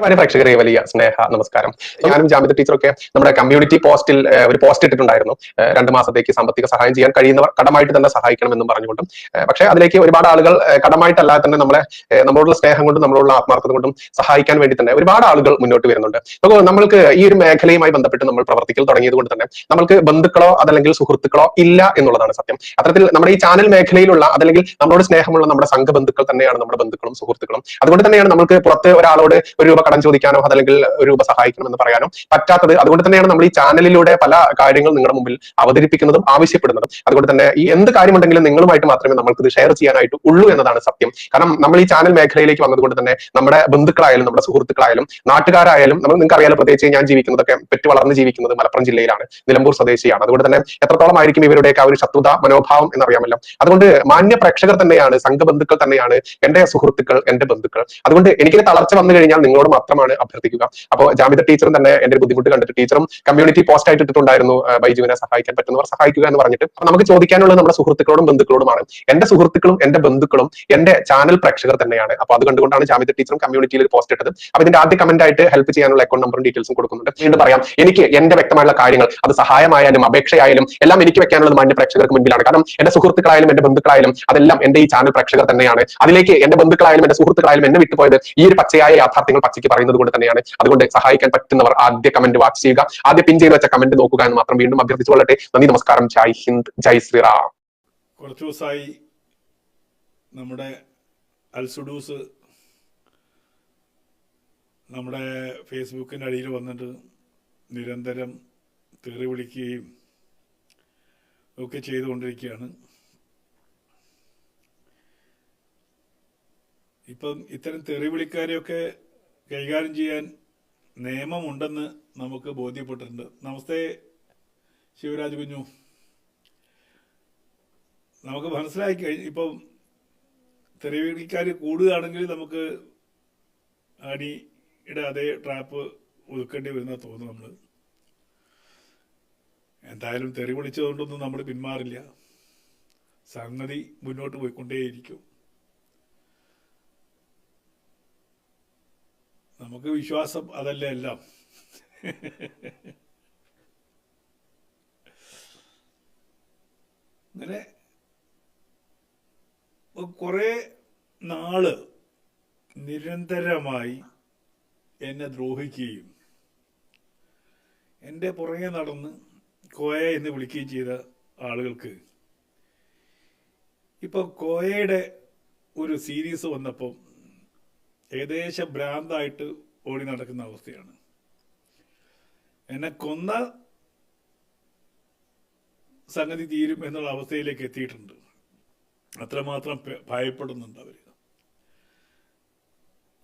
പ്രേക്ഷകരെ വലിയ സ്നേഹ നമസ്കാരം. ഞാനും ജാമിദ് ടീച്ചറൊക്കെ നമ്മുടെ കമ്മ്യൂണിറ്റി പോസ്റ്റിൽ ഒരു പോസ്റ്റ് ഇട്ടിട്ടുണ്ടായിരുന്നു. 2 മാസത്തേക്ക് സാമ്പത്തിക സഹായം ചെയ്യാൻ കഴിയുന്നവർ കടമായിട്ട് തന്നെ സഹായിക്കണമെന്നും പറഞ്ഞുകൊണ്ടും. പക്ഷേ അതിലേക്ക് ഒരുപാട് ആളുകൾ കടമായിട്ടല്ലാതെ തന്നെ നമ്മളോടുള്ള സ്നേഹം കൊണ്ടും നമ്മളോടുള്ള ആത്മാർത്ഥത കൊണ്ടും സഹായിക്കാൻ വേണ്ടി തന്നെ ഒരുപാട് ആളുകൾ മുന്നോട്ട് വരുന്നുണ്ട്. അപ്പോൾ നമ്മൾക്ക് ഈ ഒരു മേഖലയുമായി ബന്ധപ്പെട്ട് നമ്മൾ പ്രവർത്തിക്കൽ തുടങ്ങിയത് കൊണ്ട് തന്നെ നമ്മൾക്ക് ബന്ധുക്കളോ അതല്ലെങ്കിൽ സുഹൃത്തുക്കളോ ഇല്ല എന്നുള്ളതാണ് സത്യം. അത്തരത്തിൽ നമ്മുടെ ഈ ചാനൽ മേഖലയിലുള്ള അതല്ലെങ്കിൽ നമ്മളോട് സ്നേഹമുള്ള നമ്മുടെ സംഘബന്ധുക്കൾ തന്നെയാണ് നമ്മുടെ ബന്ധുക്കളും സുഹൃത്തുക്കളും. അതുകൊണ്ട് തന്നെയാണ് നമുക്ക് പുറത്ത് ഒരാളോട് ഒരു രൂപ കടം ചോദിക്കാനോ അതല്ലെങ്കിൽ ഒരു രൂപ സഹായിക്കണമെന്ന് പറയാനോ പറ്റാത്തത്. അതുകൊണ്ട് തന്നെയാണ് നമ്മൾ ഈ ചാനലിലൂടെ പല കാര്യങ്ങൾ നിങ്ങളുടെ മുമ്പിൽ അവതരിപ്പിക്കുന്നതും ആവശ്യപ്പെടുന്നതും. അതുകൊണ്ട് തന്നെ ഈ എന്ത് കാര്യമുണ്ടെങ്കിലും നിങ്ങളുമായിട്ട് മാത്രമേ നമ്മൾക്ക് ഇത് ഷെയർ ചെയ്യാനായിട്ട് ഉള്ളൂ എന്നതാണ് സത്യം. കാരണം നമ്മൾ ഈ ചാനൽ മേഖലയിലേക്ക് വന്നതുകൊണ്ട് തന്നെ നമ്മുടെ ബന്ധുക്കളായാലും നമ്മുടെ സുഹൃത്തുക്കളായാലും നാട്ടുകാരായാലും നിങ്ങൾക്ക് അറിയാലോ, പ്രത്യേകിച്ച് ഞാൻ ജീവിക്കുന്നതൊക്കെ പെറ്റു വളർന്ന് ജീവിക്കുന്നത് മലപ്പുറം ജില്ലയിലാണ്, നിലമ്പൂർ സ്വദേശിയാണ്. അതുകൊണ്ട് തന്നെ എത്രത്തോളം ആയിരിക്കും ഇവരുടെയൊക്കെ ആ ഒരു ശത്രുത മനോഭാവം എന്നറിയാമല്ലോ. അതുകൊണ്ട് മാന്യ പ്രേക്ഷകർ തന്നെയാണ്, സംഘബന്ധുക്കൾ തന്നെയാണ് എന്റെ സുഹൃത്തുക്കൾ, എന്റെ ബന്ധുക്കൾ. അതുകൊണ്ട് എനിക്കൊരു തളർച്ച വന്നു കഴിഞ്ഞാൽ നിങ്ങളോട് മാത്രമാണ് അഭ്യർത്ഥിക്കുക. അപ്പോൾ ജാമിദ ടീച്ചറും തന്നെ എന്റെ ബുദ്ധിമുട്ട് കണ്ടിട്ട് ടീച്ചറും കമ്മ്യൂണിറ്റി പോസ്റ്റ് ആയിട്ട് ഇട്ടിട്ടുണ്ടായിരുന്നു, ബൈജുവിനെ സഹായിക്കാൻ പറ്റുന്നവർ സഹായിക്കുക എന്ന് പറഞ്ഞിട്ട്. അപ്പൊ നമുക്ക് ചോദിക്കാനുള്ളത് നമ്മുടെ സുഹൃത്തുക്കളോടും ബന്ധുക്കളോടുമാണ്. എന്റെ സുഹൃത്തുക്കളും എന്റെ ബന്ധുക്കളും എന്റെ ചാനൽ പ്രേക്ഷകർ തന്നെയാണ്. അപ്പൊ അത് കണ്ടുകൊണ്ടാണ് ജാമിദ ടീച്ചറും കമ്മ്യൂണിറ്റിയിൽ ഒരു പോസ്റ്റ് ഇട്ടത്. അപ്പൊ ഇതിന്റെ ആദ്യ കമന്റ് ആയിട്ട് ഹെൽപ്പ് ചെയ്യാനുള്ള അക്കൗണ്ട് നമ്പറും ഡീറ്റെയിൽസും കൊടുക്കുന്നുണ്ട്. വീണ്ടും പറയാം, എനിക്ക് എന്റെ വ്യക്തമായുള്ള കാര്യങ്ങൾ, അത് സഹായമായാലും അപേക്ഷയായാലും എല്ലാം എനിക്ക് വെക്കാനുള്ളത് മാന്യ പ്രേക്ഷകർക്ക് മുൻപിലാണ്. കാരണം എന്റെ സുഹൃത്തുക്കളായാലും എന്റെ ബന്ധുക്കളായാലും അതെല്ലാം എന്റെ ഈ ചാനൽ പ്രേക്ഷകർ തന്നെയാണ്. അതിലേക്ക് എന്റെ ബന്ധുക്കളായാലും എന്റെ സുഹൃത്തുക്കളായാലും എന്നെ വിട്ടുപോയത് ഈ ഒരു പച്ചയായ യാഥാർത്ഥ്യങ്ങൾ പച്ചയ്ക്ക് പറയുന്നത് കൊണ്ട് തന്നെയാണ്. അതുകൊണ്ട് സഹായിക്കാൻ പറ്റുന്നവർ ആദ്യ കമന്റ് വാച്ച് ചെയ്യുക, ആദ്യം പിൻ ചെയ്ത് വെച്ച കമന്റ് നോക്കുക എന്ന് മാത്രം വീണ്ടും അഭ്യർത്ഥിച്ചുകൊള്ളട്ടെ. നന്ദി, നമസ്കാരം, ജയ് ഹിന്ദ്, ജയ് ശ്രീറാം. കുറച്ചു ദിവസമായി നമ്മുടെ അൽസുഡൂസ് നമ്മുടെ ഫേസ്ബുക്കിൻ്റെ അടിയിൽ വന്നിട്ട് നിരന്തരം തെറി വിളിക്കുകയും ഒക്കെ ചെയ്തുകൊണ്ടിരിക്കുകയാണ്. ഇപ്പം ഇത്തരം തെറി വിളിക്കാരെയൊക്കെ കൈകാര്യം ചെയ്യാൻ നിയമമുണ്ടെന്ന് നമുക്ക് ബോധ്യപ്പെട്ടിട്ടുണ്ട്. നമസ്തേ ശിവരാജ് കുഞ്ഞു. നമുക്ക് മനസ്സിലാക്കി കഴിഞ്ഞു. ഇപ്പം തെറി വിളിക്കാർ കൂടുകയാണെങ്കിൽ നമുക്ക് അടിയുടെ അതേ ട്രാപ്പ് ഒതുക്കേണ്ടി വരുന്ന തോന്നുന്നു. നമ്മൾ എന്തായാലും തെറി വിളിച്ചതുകൊണ്ടൊന്നും നമ്മൾ പിന്മാറില്ല. സംഗതി മുന്നോട്ട് പോയിക്കൊണ്ടേയിരിക്കും. നമുക്ക് വിശ്വാസം അതല്ല എല്ലാം. അങ്ങനെ കുറെ നാള് നിരന്തരമായി എന്നെ ദ്രോഹിക്കുകയും എൻ്റെ പുറകെ നടന്ന് കോയ എന്ന് വിളിക്കുകയും ചെയ്ത ആളുകൾക്ക് ഇപ്പൊ കോയയുടെ ഒരു സീരീസ് വന്നപ്പോൾ ഏകദേശം ഭ്രാന്തായിട്ട് ഓടി നടക്കുന്ന അവസ്ഥയാണ്. എന്നെ കൊന്ന സംഗതി തീരും എന്നുള്ള അവസ്ഥയിലേക്ക് എത്തിയിട്ടുണ്ട്. അത്രമാത്രം ഭയപ്പെടുന്നുണ്ട് അവർ.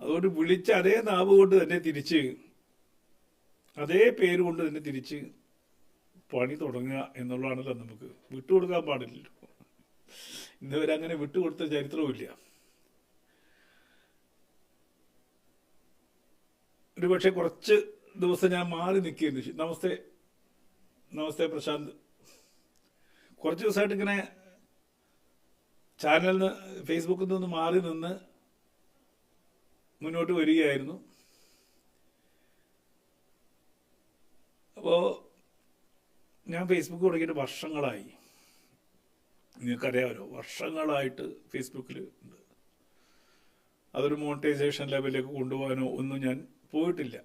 അതുകൊണ്ട് വിളിച്ച അതേ നാവ് കൊണ്ട് തന്നെ തിരിച്ച്, അതേ പേര് കൊണ്ട് തന്നെ തിരിച്ച് പണി തുടങ്ങുക എന്നുള്ളതാണല്ലോ. നമുക്ക് വിട്ടുകൊടുക്കാൻ പാടില്ലല്ലോ. ഇന്നുവരെ അങ്ങനെ വിട്ടുകൊടുത്ത ചരിത്രവുമില്ല. ഒരു പക്ഷെ കുറച്ച് ദിവസം ഞാൻ മാറി നിൽക്കുകയെന്ന്. നമസ്തേ, നമസ്തേ പ്രശാന്ത്. കുറച്ച് ദിവസമായിട്ട് ഇങ്ങനെ ചാനലിൽ നിന്ന്, ഫേസ്ബുക്കിൽ നിന്ന് മാറി നിന്ന് മുന്നോട്ട് വരികയായിരുന്നു. അപ്പോൾ ഞാൻ ഫേസ്ബുക്ക് തുടങ്ങിയിട്ട് വർഷങ്ങളായി. നിങ്ങൾക്കറിയാമല്ലോ, വർഷങ്ങളായിട്ട് ഫേസ്ബുക്കിൽ ഉണ്ട്. അതൊരു മോണിറ്റൈസേഷൻ ലെവലിലേക്ക് കൊണ്ടുപോകാനോ ഒന്നും ഞാൻ പോയിട്ടില്ല.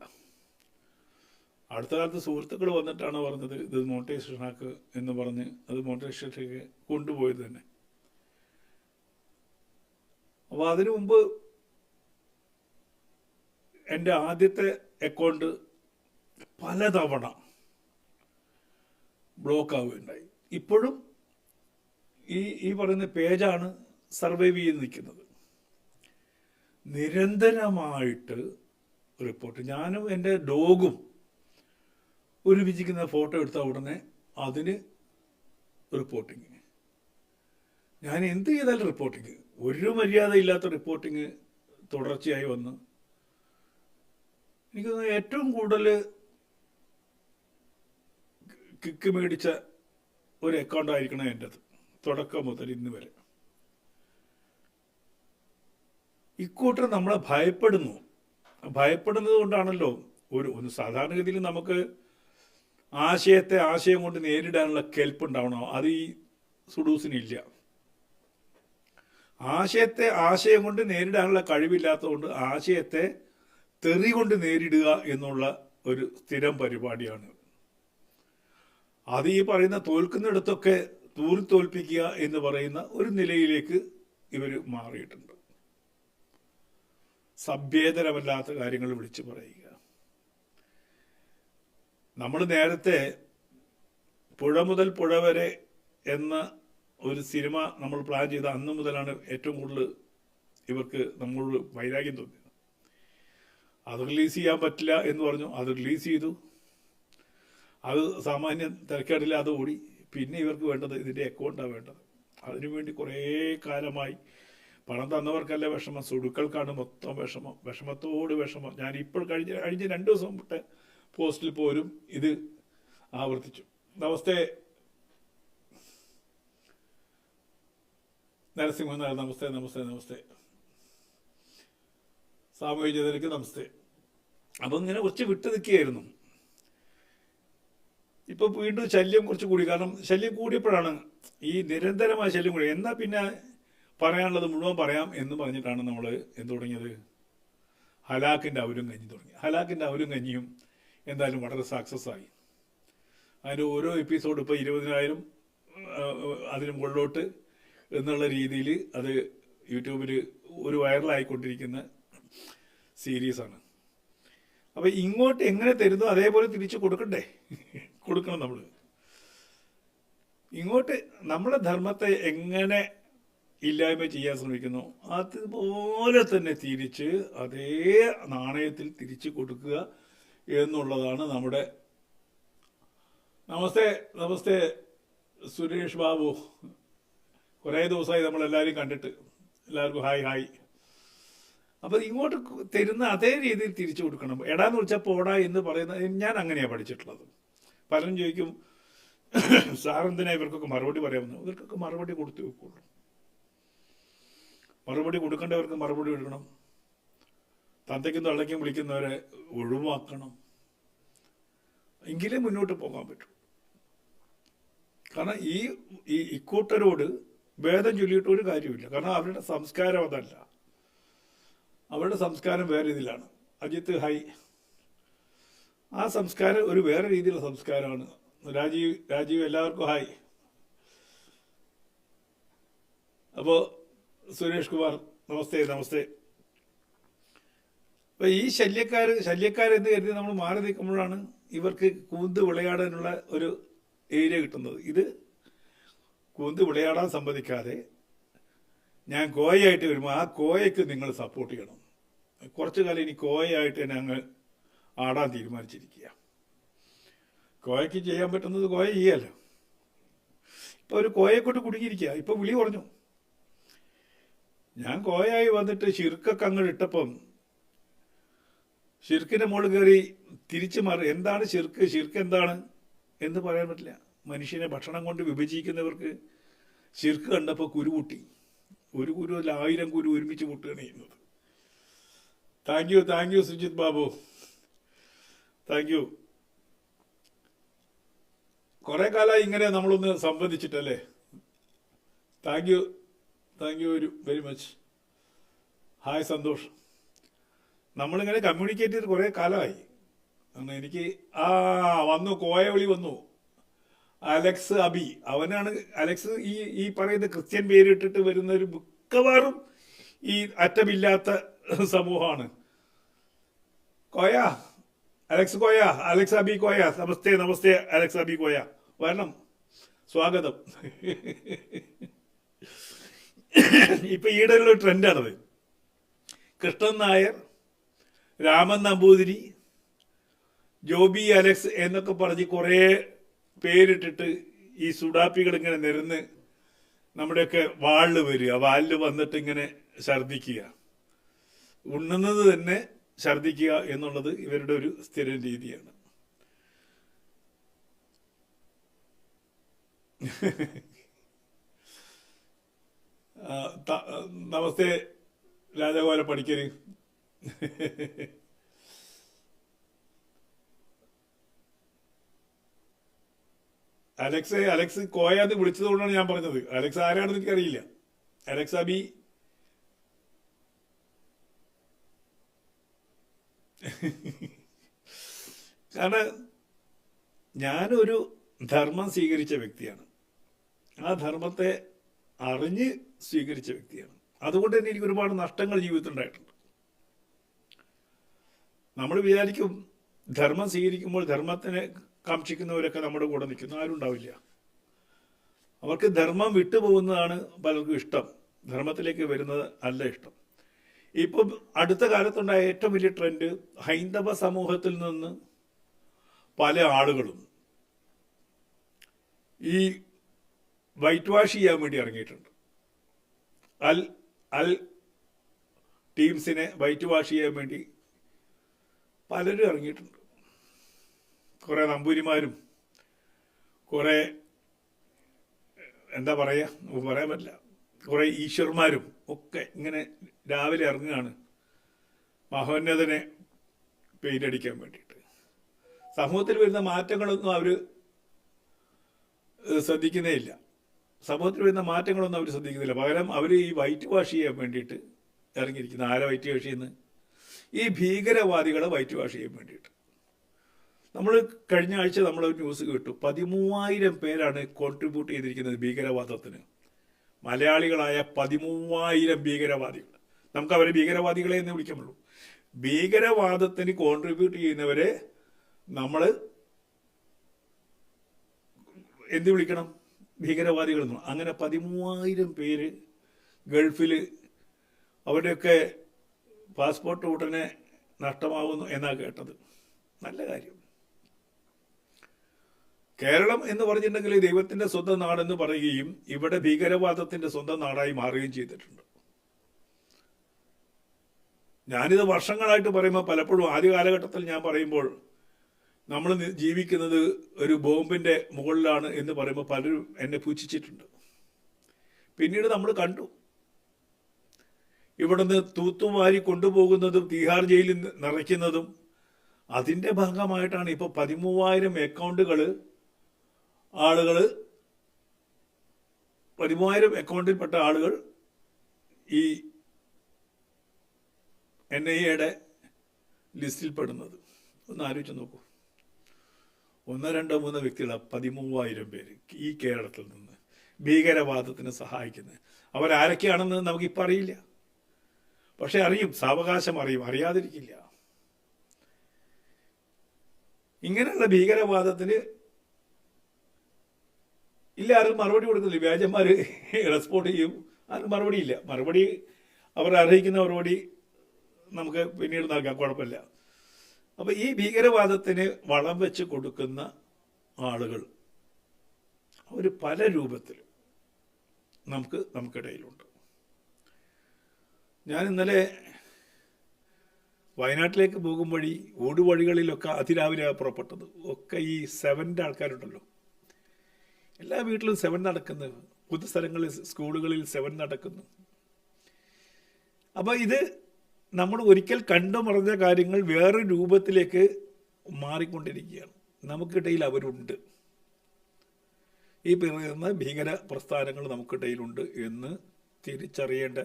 അടുത്ത കാലത്ത് സുഹൃത്തുക്കൾ വന്നിട്ടാണ് പറഞ്ഞത് ഇത് മോണിറ്റൈസേഷൻ ആക്ക് എന്ന് പറഞ്ഞ് അത് മോണിറ്റൈസേഷനിലേക്ക് കൊണ്ടുപോയത് തന്നെ. അപ്പോൾ അതിനു മുമ്പ് എൻ്റെ ആദ്യത്തെ അക്കൗണ്ട് പലതവണ ബ്ലോക്ക് ആവുകയുണ്ടായി. ഇപ്പോഴും ഈ പറയുന്ന പേജാണ് സർവൈവ് ചെയ്ത് നിൽക്കുന്നത്. നിരന്തരമായിട്ട് റിപ്പോർട്ട്. ഞാനും എൻ്റെ ഡോഗും ഒരുമിച്ചിരിക്കുന്ന ഫോട്ടോ എടുത്ത ഉടനെ അതിന് റിപ്പോർട്ടിങ്. ഞാൻ എന്ത് ചെയ്താലും റിപ്പോർട്ടിങ്. ഒരു മര്യാദയില്ലാത്ത റിപ്പോർട്ടിങ് തുടർച്ചയായി വന്ന് എനിക്ക് തോന്നുന്നു ഏറ്റവും കൂടുതൽ കിക്ക് മേടിച്ച ഒരു അക്കൗണ്ട് ആയിരിക്കണം എൻ്റെത്, തുടക്കം മുതൽ ഇന്ന് വരെ. ഇക്കൂട്ടർ നമ്മളെ ഭയപ്പെടുന്നു. ഭയപ്പെടുന്നത് കൊണ്ടാണല്ലോ ഒന്ന് സാധാരണഗതിയിൽ നമുക്ക് ആശയം കൊണ്ട് നേരിടാനുള്ള കെൽപ്പ് ഉണ്ടാവണം. അത് ഈ സുഡൂസിനില്ല. ആശയം കൊണ്ട് നേരിടാനുള്ള കഴിവില്ലാത്തതുകൊണ്ട് ആശയത്തെ തെറി കൊണ്ട് നേരിടുക എന്നുള്ള ഒരു സ്ഥിരം പരിപാടിയാണ്. അത് ഈ പറയുന്ന തോൽക്കുന്നിടത്തൊക്കെ തോൽപ്പിക്കുക എന്ന് പറയുന്ന ഒരു നിലയിലേക്ക് ഇവർ മാറിയിട്ടുണ്ട്. സഭ്യേതരമല്ലാത്ത കാര്യങ്ങൾ വിളിച്ചു പറയുക. നമ്മൾ നേരത്തെ പുഴ മുതൽ പുഴ വരെ എന്ന ഒരു സിനിമ നമ്മൾ പ്ലാൻ ചെയ്ത അന്ന് മുതലാണ് ഏറ്റവും കൂടുതൽ ഇവർക്ക് നമ്മളോട് വൈരാഗ്യം തോന്നിയത്. അത് റിലീസ് ചെയ്യാൻ പറ്റില്ല എന്ന് പറഞ്ഞു. അത് റിലീസ് ചെയ്തു. അത് സാമാന്യം തിരക്കേടില്ല, അത് ഓടി. പിന്നെ ഇവർക്ക് വേണ്ടത് ഇതിൻ്റെ അക്കൗണ്ടാണ് വേണ്ടത്. അതിനുവേണ്ടി കുറേ കാലമായി പണം തന്നവർക്കല്ല വിഷമം, സുടുക്കൾക്കാണ് മൊത്തം വിഷമം. വിഷമത്തോട് വിഷമം. ഞാൻ ഇപ്പോൾ കഴിഞ്ഞ 2 ദിവസം മുട്ടേ പോസ്റ്റിൽ പോലും ഇത് ആവർത്തിച്ചു. നമസ്തേ നരസിംഹൻ നായർ, നമസ്തേ നമസ്തേ നമസ്തേ. സാമൂഹിക ജനതയ്ക്ക് നമസ്തേ. അപ്പം ഇങ്ങനെ കുറച്ച് വിട്ടു നിൽക്കുകയായിരുന്നു. ഇപ്പൊ വീണ്ടും ശല്യം കുറച്ച് കൂടി. കാരണം ശല്യം കൂടിയപ്പോഴാണ് ഈ നിരന്തരമായ ശല്യം കൂടി. എന്നാൽ പിന്നെ പറയാനുള്ളത് മുഴുവൻ പറയാം എന്ന് പറഞ്ഞിട്ടാണ് നമ്മൾ എന്ത് തുടങ്ങിയത്, ഹലാക്കിൻ്റെ അവരും കഞ്ഞി തുടങ്ങി. ഹലാക്കിൻ്റെ അവരും കഞ്ഞിയും എന്തായാലും വളരെ സക്സസ് ആയി. അതിൻ്റെ ഓരോ എപ്പിസോഡ് ഇപ്പോൾ 20,000 അതിന് മുകളിലോട്ട് എന്നുള്ള രീതിയിൽ അത് യൂട്യൂബിൽ ഒരു വൈറലായിക്കൊണ്ടിരിക്കുന്ന സീരീസാണ്. അപ്പം ഇങ്ങോട്ട് എങ്ങനെ തരുന്നു അതേപോലെ തിരിച്ചു കൊടുക്കണം നമ്മൾ. ഇങ്ങോട്ട് നമ്മുടെ ധർമ്മത്തെ എങ്ങനെ ഇല്ലായ്മ ചെയ്യാൻ ശ്രമിക്കുന്നു അതുപോലെ തന്നെ തിരിച്ച് അതേ നാണയത്തിൽ തിരിച്ചു കൊടുക്കുക എന്നുള്ളതാണ് നമ്മുടെ. നമസ്തേ സുരേഷ് ബാബു, കുറേ ദിവസമായി നമ്മളെല്ലാവരും കണ്ടിട്ട്. എല്ലാവർക്കും ഹായ്. അപ്പം ഇങ്ങോട്ട് തരുന്ന അതേ രീതിയിൽ തിരിച്ചു കൊടുക്കണം. എടാന്ന് വിളിച്ചാൽ പോടാ എന്ന് പറയുന്നത് ഞാൻ അങ്ങനെയാണ് പഠിച്ചിട്ടുള്ളത്. പലരും ചോദിക്കും സാറെന്തിനാ ഇവർക്കൊക്കെ മറുപടി പറയാമെന്ന്. ഇവർക്കൊക്കെ മറുപടി കൊടുത്തു വെക്കുള്ളൂ. മറുപടി കൊടുക്കേണ്ടവർക്ക് മറുപടി കൊടുക്കണം. തന്തയ്ക്കും തള്ളയ്ക്കും വിളിക്കുന്നവരെ ഒഴിവാക്കണം. എങ്കിലേ മുന്നോട്ട് പോകാൻ പറ്റൂ. കാരണം ഈ ഇക്കൂട്ടരോട് ഭേദം ചൊല്ലിയിട്ട് ഒരു കാര്യമില്ല. കാരണം അവരുടെ സംസ്കാരം അതല്ല. അവരുടെ സംസ്കാരം വേറെ രീതിയിലാണ്. അജിത്ത് ഹായ്. ആ സംസ്കാരം ഒരു വേറെ രീതിയിലുള്ള സംസ്കാരമാണ്. രാജീവ് എല്ലാവർക്കും ഹായ്. അപ്പോൾ സുരേഷ് കുമാർ നമസ്തേ. അപ്പൊ ഈ ശല്യക്കാരെന്ന് കരുതി നമ്മൾ മാറി നിൽക്കുമ്പോഴാണ് ഇവർക്ക് കൂന്ത് വിളയാടാനുള്ള ഒരു ഏരിയ കിട്ടുന്നത്. ഇത് കൂന്ത് വിളയാടാൻ സമ്മതിക്കാതെ ഞാൻ കോയയായിട്ട് വരുമ്പോൾ ആ കോയയ്ക്ക് നിങ്ങൾ സപ്പോർട്ട് ചെയ്യണം. കുറച്ചു കാലം ഇനി കോയയായിട്ട് തന്നെ അങ്ങ് ആടാൻ തീരുമാനിച്ചിരിക്കുക. കോയയ്ക്ക് ചെയ്യാൻ പറ്റുന്നത് കോയ ചെയ്യാലോ. ഇപ്പൊ ഒരു കോയക്കൊണ്ട് കുടുങ്ങിയിരിക്കുക. ഇപ്പൊ വിളി പറഞ്ഞു. ഞാൻ കോയായി വന്നിട്ട് ഷിർക്കൊക്കെ അങ്ങോട്ട് ഇട്ടപ്പം ഷിർക്കിന്റെ മുകളിൽ കയറി തിരിച്ചു മാറി. എന്താണ് ഷിർക്ക് എന്താണ് എന്ന് പറയാൻ പറ്റില്ല. മനുഷ്യനെ ഭക്ഷണം കൊണ്ട് വിഭജിക്കുന്നവർക്ക് ഷിർക്ക് കണ്ടപ്പോൾ കുരു പൊട്ടി. ഒരു കുരു അല്ല 1000 കുരു ഒരുമിച്ച് പൊട്ടുകയാണ് ചെയ്യുന്നത്. Thank you Sujith Babu, thank you. കുറെ കാലമായി ഇങ്ങനെ നമ്മളൊന്ന് സംബന്ധിച്ചിട്ടല്ലേ. Thank you very much. Hi Santhosh. നമ്മളിങ്ങനെ കമ്മ്യൂണിക്കേറ്റ് ചെയ്ത് കുറേ കാലമായി. എനിക്ക് വന്നു കോയ വിളി വന്നു. അലക്സ് അബി, അവനാണ് അലക്സ്. ഈ പറയുന്ന ക്രിസ്ത്യൻ പേരിട്ടിട്ട് വരുന്ന ഒരു മിക്കവാറും ഈ അറ്റമില്ലാത്ത സമൂഹമാണ്. കോയ, അലക്സ് അബി കോയ. നമസ്തേ അലക്സ് അബി കോയ. വരണം, സ്വാഗതം. ഇപ്പൊ ഈയിടെയുള്ള ട്രെൻഡാണത്. കൃഷ്ണൻ നായർ, രാമൻ നമ്പൂതിരി, ജോബി അലക്സ് എന്നൊക്കെ പറഞ്ഞ് കുറേ പേരിട്ടിട്ട് ഈ സുഡാപ്പികൾ ഇങ്ങനെ നിരന്ന് നമ്മുടെയൊക്കെ വാളിൽ വരിക. വാലിൽ വന്നിട്ട് ഇങ്ങനെ ഛർദിക്കുക, ഉണ്ണുന്നത് തന്നെ ഛർദിക്കുക എന്നുള്ളത് ഇവരുടെ ഒരു സ്ഥിരം രീതിയാണ്. നമസ്തേ രാജഗോപാല പണിക്കര്. അലക്സ് കോയാന്ന് വിളിച്ചത് കൊണ്ടാണ് ഞാൻ പറഞ്ഞത്. അലക്സ് ആരാണെന്ന് എനിക്കറിയില്ല. അലക്സ് അബി കാരണം ഞാനൊരു ധർമ്മം സ്വീകരിച്ച വ്യക്തിയാണ്. ആ ധർമ്മത്തെ അറിഞ്ഞ് സ്വീകരിച്ച വ്യക്തിയാണ്. അതുകൊണ്ട് തന്നെ എനിക്ക് ഒരുപാട് നഷ്ടങ്ങൾ ജീവിതത്തിൽ ഉണ്ടായിട്ടുണ്ട്. നമ്മൾ വിചാരിക്കും ധർമ്മം സ്വീകരിക്കുമ്പോൾ ധർമ്മത്തിനെ കാക്ഷിക്കുന്നവരൊക്കെ നമ്മുടെ കൂടെ നിൽക്കുന്നു. ആരും ഉണ്ടാവില്ല. അവർക്ക് ധർമ്മം വിട്ടുപോകുന്നതാണ് പലർക്കും ഇഷ്ടം. ധർമ്മത്തിലേക്ക് വരുന്നത് അല്ല ഇഷ്ടം. ഇപ്പം അടുത്ത കാലത്തുണ്ടായ ഏറ്റവും വലിയ ട്രെൻഡ്, ഹൈന്ദവ സമൂഹത്തിൽ നിന്ന് പല ആളുകളും ഈ വൈറ്റ് വാഷ് ചെയ്യാൻ വേണ്ടി ഇറങ്ങിയിട്ടുണ്ട്. അൽ ടീംസിനെ വൈറ്റ് വാഷ് ചെയ്യാൻ വേണ്ടി പലരും ഇറങ്ങിയിട്ടുണ്ട്. കുറെ നമ്പൂരിമാരും കുറെ എന്താ പറയാ, പറയാൻ പറ്റില്ല, കുറെ ഈശ്വരന്മാരും ഒക്കെ ഇങ്ങനെ രാവിലെ ഇറങ്ങുകയാണ് മഹോന്നതനെ പെയിന്റ് അടിക്കാൻ വേണ്ടിയിട്ട്. സമൂഹത്തിൽ വരുന്ന മാറ്റങ്ങളൊന്നും അവർ ശ്രദ്ധിക്കുന്നേ ഇല്ല. സമൂഹത്തിൽ വരുന്ന മാറ്റങ്ങളൊന്നും അവർ ശ്രദ്ധിക്കുന്നില്ല. പകരം അവർ ഈ വൈറ്റ് വാഷ് ചെയ്യാൻ വേണ്ടിയിട്ട് ഇറങ്ങിയിരിക്കുന്നത്. ആരെ വൈറ്റ് വാഷ് ചെയ്യുന്നത്? ഈ ഭീകരവാദികളെ വൈറ്റ് വാഷ് ചെയ്യാൻ വേണ്ടിയിട്ട്. നമ്മൾ കഴിഞ്ഞ ആഴ്ച നമ്മൾ ന്യൂസ് കേട്ടു, 13,000 പേരാണ് കോൺട്രിബ്യൂട്ട് ചെയ്തിരിക്കുന്നത് ഭീകരവാദത്തിന്. മലയാളികളായ 13,000 ഭീകരവാദികൾ. നമുക്ക് അവരെ ഭീകരവാദികളെ എന്ന് വിളിക്കാൻ പറ്റുള്ളൂ. ഭീകരവാദത്തിന് കോൺട്രിബ്യൂട്ട് ചെയ്യുന്നവരെ നമ്മൾ എന്ത് വിളിക്കണം? ഭീകരവാദികൾ എന്ന്. അങ്ങനെ 13,000 പേര് ഗൾഫിൽ അവരുടെയൊക്കെ പാസ്പോർട്ട് ഉടനെ നഷ്ടമാകുന്നു എന്നാണ് കേട്ടത്. നല്ല കാര്യം. കേരളം എന്ന് പറഞ്ഞിട്ടുണ്ടെങ്കിൽ ദൈവത്തിന്റെ സ്വന്തം നാടെന്ന് പറയുകയും ഇവിടെ ഭീകരവാദത്തിന്റെ സ്വന്തം നാടായി മാറുകയും ചെയ്തിട്ടുണ്ട്. ഞാനിത് വർഷങ്ങളായിട്ട് പറയുമ്പോൾ പലപ്പോഴും ആദ്യ കാലഘട്ടത്തിൽ ഞാൻ പറയുമ്പോൾ നമ്മൾ ജീവിക്കുന്നത് ഒരു ബോംബിന്റെ മുകളിലാണ് എന്ന് പറയുമ്പോൾ പലരും എന്നെ പുച്ഛിച്ചിട്ടുണ്ട്. പിന്നീട് നമ്മൾ കണ്ടു, ഇവിടുന്ന് തൂത്തുവാരി കൊണ്ടുപോകുന്നതും തീഹാർ ജയിലിൽ നിറയ്ക്കുന്നതും അതിന്റെ ഭാഗമായിട്ടാണ് ഇപ്പോൾ 13,000 അക്കൗണ്ടുകൾ 13,000 അക്കൗണ്ടിൽപ്പെട്ട ആളുകൾ ഈ NIA-യുടെ ലിസ്റ്റിൽ പെടുന്നത്. ഒന്ന് ആലോചിച്ച് നോക്കൂ. 1, 2, 3 വ്യക്തികളാണ് 13,000 പേര് ഈ കേരളത്തിൽ നിന്ന് ഭീകരവാദത്തിന് സഹായിക്കുന്നത്. അവരാരൊക്കെയാണെന്ന് നമുക്കിപ്പോൾ അറിയില്ല. പക്ഷെ അറിയും, സാവകാശം അറിയും, അറിയാതിരിക്കില്ല. ഇങ്ങനെയുള്ള ഭീകരവാദത്തിന് ഇല്ല, ആരും മറുപടി കൊടുക്കുന്നില്ല. വ്യാജന്മാർ റെസ്പോണ്ട് ചെയ്യും, ആരും മറുപടിയില്ല. മറുപടി അവർ അർഹിക്കുന്ന മറുപടി നമുക്ക് പിന്നീട് നൽകാം, കുഴപ്പമില്ല. അപ്പൊ ഈ ഭീകരവാദത്തിന് വളം വെച്ച് കൊടുക്കുന്ന ആളുകൾ അവർ പല രൂപത്തിൽ നമുക്കിടയിലുണ്ട്. ഞാൻ ഇന്നലെ വയനാട്ടിലേക്ക് പോകും വഴി ഓടുവഴികളിലൊക്കെ അതിരാവിലെ പുറപ്പെട്ടത് ഒക്കെ ഈ 7ന്റെ ആൾക്കാരുണ്ടല്ലോ. എല്ലാ വീട്ടിലും 7 നടക്കുന്നു, പൊതുസ്ഥലങ്ങളിൽ സ്കൂളുകളിൽ 7 നടക്കുന്നു. അപ്പൊ ഇത് നമ്മൾ ഒരിക്കൽ കണ്ടു മറഞ്ഞ കാര്യങ്ങൾ വേറെ രൂപത്തിലേക്ക് മാറിക്കൊണ്ടിരിക്കുകയാണ്. നമുക്കിടയിൽ അവരുണ്ട്. ഈ പറയുന്ന ഭീകര പ്രസ്ഥാനങ്ങൾ നമുക്കിടയിലുണ്ട് എന്ന് തിരിച്ചറിയേണ്ട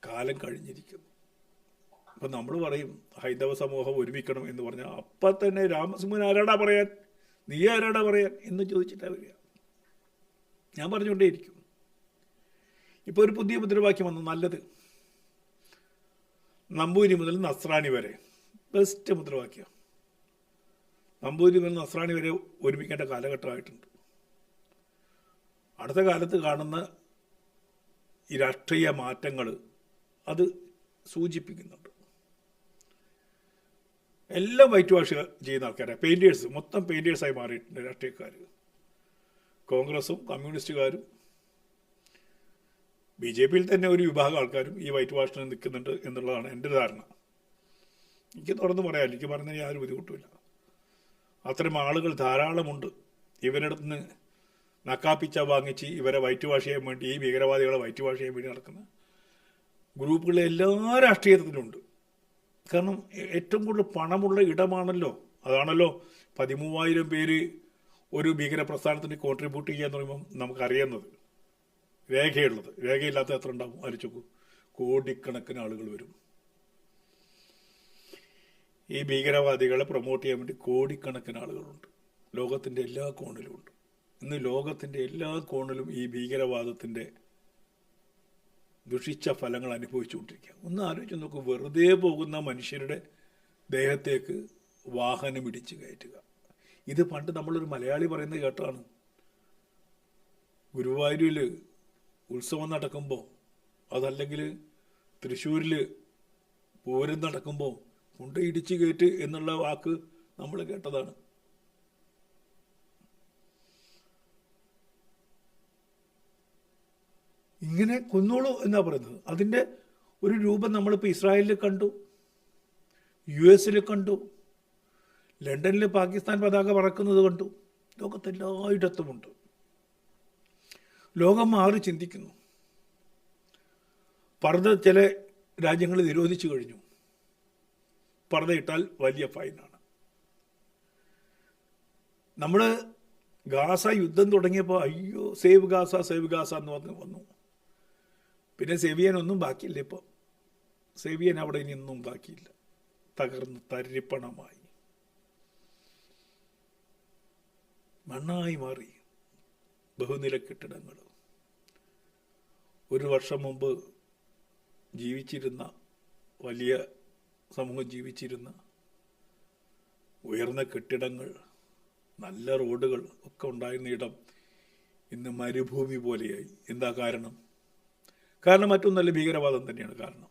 കാലം കഴിഞ്ഞിരിക്കുന്നു. അപ്പം നമ്മൾ പറയും ഹൈന്ദവ സമൂഹം ഒരുമിക്കണം എന്ന് പറഞ്ഞാൽ അപ്പം തന്നെ രാമസിംഹൻ ആരാടാ പറയാൻ, നീ ആരാടാ പറയാൻ എന്ന് ചോദിച്ചിട്ടാണ് വരിക. ഞാൻ പറഞ്ഞുകൊണ്ടേയിരിക്കും. ഇപ്പോൾ ഒരു പുതിയ മുദ്രാവാക്യം വന്നു, നല്ലത്. നമ്പൂരി മുതൽ നസ്രാണി വരെ ബെസ്റ്റ് മുദ്രാവാക്യം. നമ്പൂരി മുതൽ നസ്രാണി വരെ ഒരുമിക്കേണ്ട കാലഘട്ടമായിട്ടുണ്ട്. അടുത്ത കാലത്ത് കാണുന്ന ഈ രാഷ്ട്രീയ മാറ്റങ്ങൾ അത് സൂചിപ്പിക്കുന്നുണ്ട്. എല്ലാം വൈറ്റ് വാഷ് ചെയ്യുന്ന ആൾക്കാരാണ്. പെയിൻറ്റേഴ്സ്, മൊത്തം പെയിൻറ്റേഴ്സായി മാറിയിട്ടുണ്ട് രാഷ്ട്രീയക്കാർ. കോൺഗ്രസും കമ്മ്യൂണിസ്റ്റുകാരും BJP-യിൽ തന്നെ ഒരു വിഭാഗം ആൾക്കാരും ഈ വൈറ്റ് വാഷിന് നിൽക്കുന്നുണ്ട് എന്നുള്ളതാണ് എൻ്റെ ധാരണ. എനിക്ക് തുറന്നു പറയാം, എനിക്ക് പറഞ്ഞാൽ യാതൊരു ബുദ്ധിമുട്ടുമില്ല. അത്തരം ആളുകൾ ധാരാളമുണ്ട്. ഇവരുടെ നിന്ന് നക്കാപ്പിച്ച വാങ്ങിച്ച് ഇവരെ വൈറ്റ് വാഷ് ചെയ്യാൻ വേണ്ടി, ഈ ഭീകരവാദികളെ വൈറ്റ് വാഷ് ചെയ്യാൻ വേണ്ടി നടക്കുന്ന ഗ്രൂപ്പുകളെ എല്ലാ രാഷ്ട്രീയത്തിലുണ്ട്. കാരണം ഏറ്റവും കൂടുതൽ പണമുള്ള ഇടമാണല്ലോ, അതാണല്ലോ 13,000 പേര് ഒരു ഭീകര പ്രസ്ഥാനത്തിന് കോൺട്രിബ്യൂട്ട് ചെയ്യുക എന്ന് പറയുമ്പോൾ നമുക്കറിയുന്നത് രേഖയുള്ളത്, രേഖയില്ലാത്ത എത്ര ഉണ്ടാവും ആലോചിച്ചു. കോടിക്കണക്കിന് ആളുകൾ വരും. ഈ ഭീകരവാദികളെ പ്രൊമോട്ട് ചെയ്യാൻ വേണ്ടി കോടിക്കണക്കിന് ആളുകളുണ്ട്. ലോകത്തിൻ്റെ എല്ലാ കോണിലും ഉണ്ട്. ഇന്ന് ലോകത്തിൻ്റെ എല്ലാ കോണിലും ഈ ഭീകരവാദത്തിൻ്റെ ദുഷിച്ച ഫലങ്ങൾ അനുഭവിച്ചുകൊണ്ടിരിക്കുക. ഒന്ന് ആലോചിച്ച് നോക്കൂ, വെറുതെ പോകുന്ന മനുഷ്യരുടെ ദേഹത്തേക്ക് വാഹനം ഇടിച്ച് കയറ്റുക. ഇത് പണ്ട് നമ്മളൊരു മലയാളി പറയുന്നത് കേട്ടാണ്. ഗുരുവായൂരിൽ ഉത്സവം നടക്കുമ്പോൾ, അതല്ലെങ്കിൽ തൃശ്ശൂരിൽ പൂരം നടക്കുമ്പോൾ കൊണ്ട് ഇടിച്ച് കയറ്റ് എന്നുള്ള വാക്ക് നമ്മൾ കേട്ടതാണ്. ഇങ്ങനെ കൊന്നോളൂ എന്നാ പറയുന്നത്. അതിൻ്റെ ഒരു രൂപം നമ്മളിപ്പോൾ ഇസ്രായേലിൽ കണ്ടു, US കണ്ടു, ലണ്ടനിൽ പാകിസ്ഥാൻ പതാക പറക്കുന്നത് കണ്ടു. ലോകത്തെല്ലായിടത്തുമുണ്ട്. ലോകം മാറി ചിന്തിക്കുന്നു. പർദ്ദ ചില രാജ്യങ്ങൾ നിരോധിച്ചു കഴിഞ്ഞു. പർദ്ദ ഇട്ടാൽ വലിയ ഫൈനാണ്. നമ്മൾ ഗാസ യുദ്ധം തുടങ്ങിയപ്പോൾ അയ്യോ സേവ് ഗാസ സേവ് ഗാസ എന്ന് പറഞ്ഞ് വന്നു. പിന്നെ സേവ് ചെയ്യാനൊന്നും ബാക്കിയില്ല. ഇപ്പോൾ സേവ് ചെയ്യാൻ അവിടെ ഇനിയൊന്നും ബാക്കിയില്ല. തകർന്ന് തരിപ്പണമായി, മണ്ണായി മാറി ബഹുനില കെട്ടിടങ്ങൾ. ഒരു വർഷം മുമ്പ് ജീവിച്ചിരുന്ന, വലിയ സമൂഹം ജീവിച്ചിരുന്ന ഉയർന്ന കെട്ടിടങ്ങൾ, നല്ല റോഡുകൾ ഒക്കെ ഉണ്ടായിരുന്ന ഇടം ഇന്ന് മരുഭൂമി പോലെയായി. എന്താ കാരണം? കാരണം മറ്റൊന്നല്ല, ഭീകരവാദം തന്നെയാണ് കാരണം.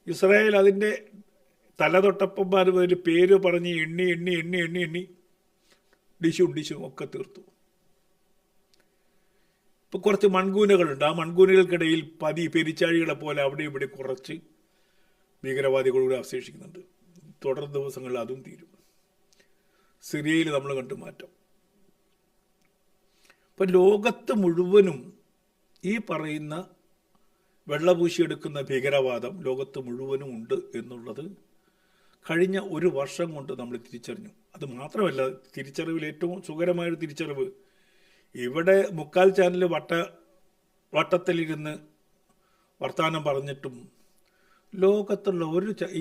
ഇസ്രായേൽ അതിൻ്റെ തലതൊട്ടപ്പന്മാർ മുതൽ പേര് പറഞ്ഞ് എണ്ണി എണ്ണി എണ്ണി എണ്ണി എണ്ണി ഡിഷും ഒക്കെ തീർത്തു. ഇപ്പോൾ കുറച്ച് മൺകൂനകളുണ്ട്. ആ മൺകൂനകൾക്കിടയിൽ പെരിച്ചാഴികളെ പോലെ അവിടെ ഇവിടെ കുറച്ച് ഭീകരവാദികളൂടെ അവശേഷിക്കുന്നുണ്ട്. തുടർ ദിവസങ്ങളിൽ അതും തീരും. സിറിയയിൽ നമ്മൾ കണ്ടു മാറ്റം. ഇപ്പം ലോകത്ത് മുഴുവനും ഈ പറയുന്ന വെള്ളപൂശിയെടുക്കുന്ന ഭീകരവാദം ലോകത്ത് മുഴുവനും ഉണ്ട് എന്നുള്ളത് കഴിഞ്ഞ ഒരു വർഷം കൊണ്ട് നമ്മൾ തിരിച്ചറിഞ്ഞു. അത് മാത്രമല്ല, തിരിച്ചറിവിൽ ഏറ്റവും സുഖകരമായൊരു തിരിച്ചറിവ്, ഇവിടെ മുക്കാൽ ചാനൽ വട്ടത്തിലിരുന്ന് വർത്തമാനം പറഞ്ഞിട്ടും ലോകത്തുള്ള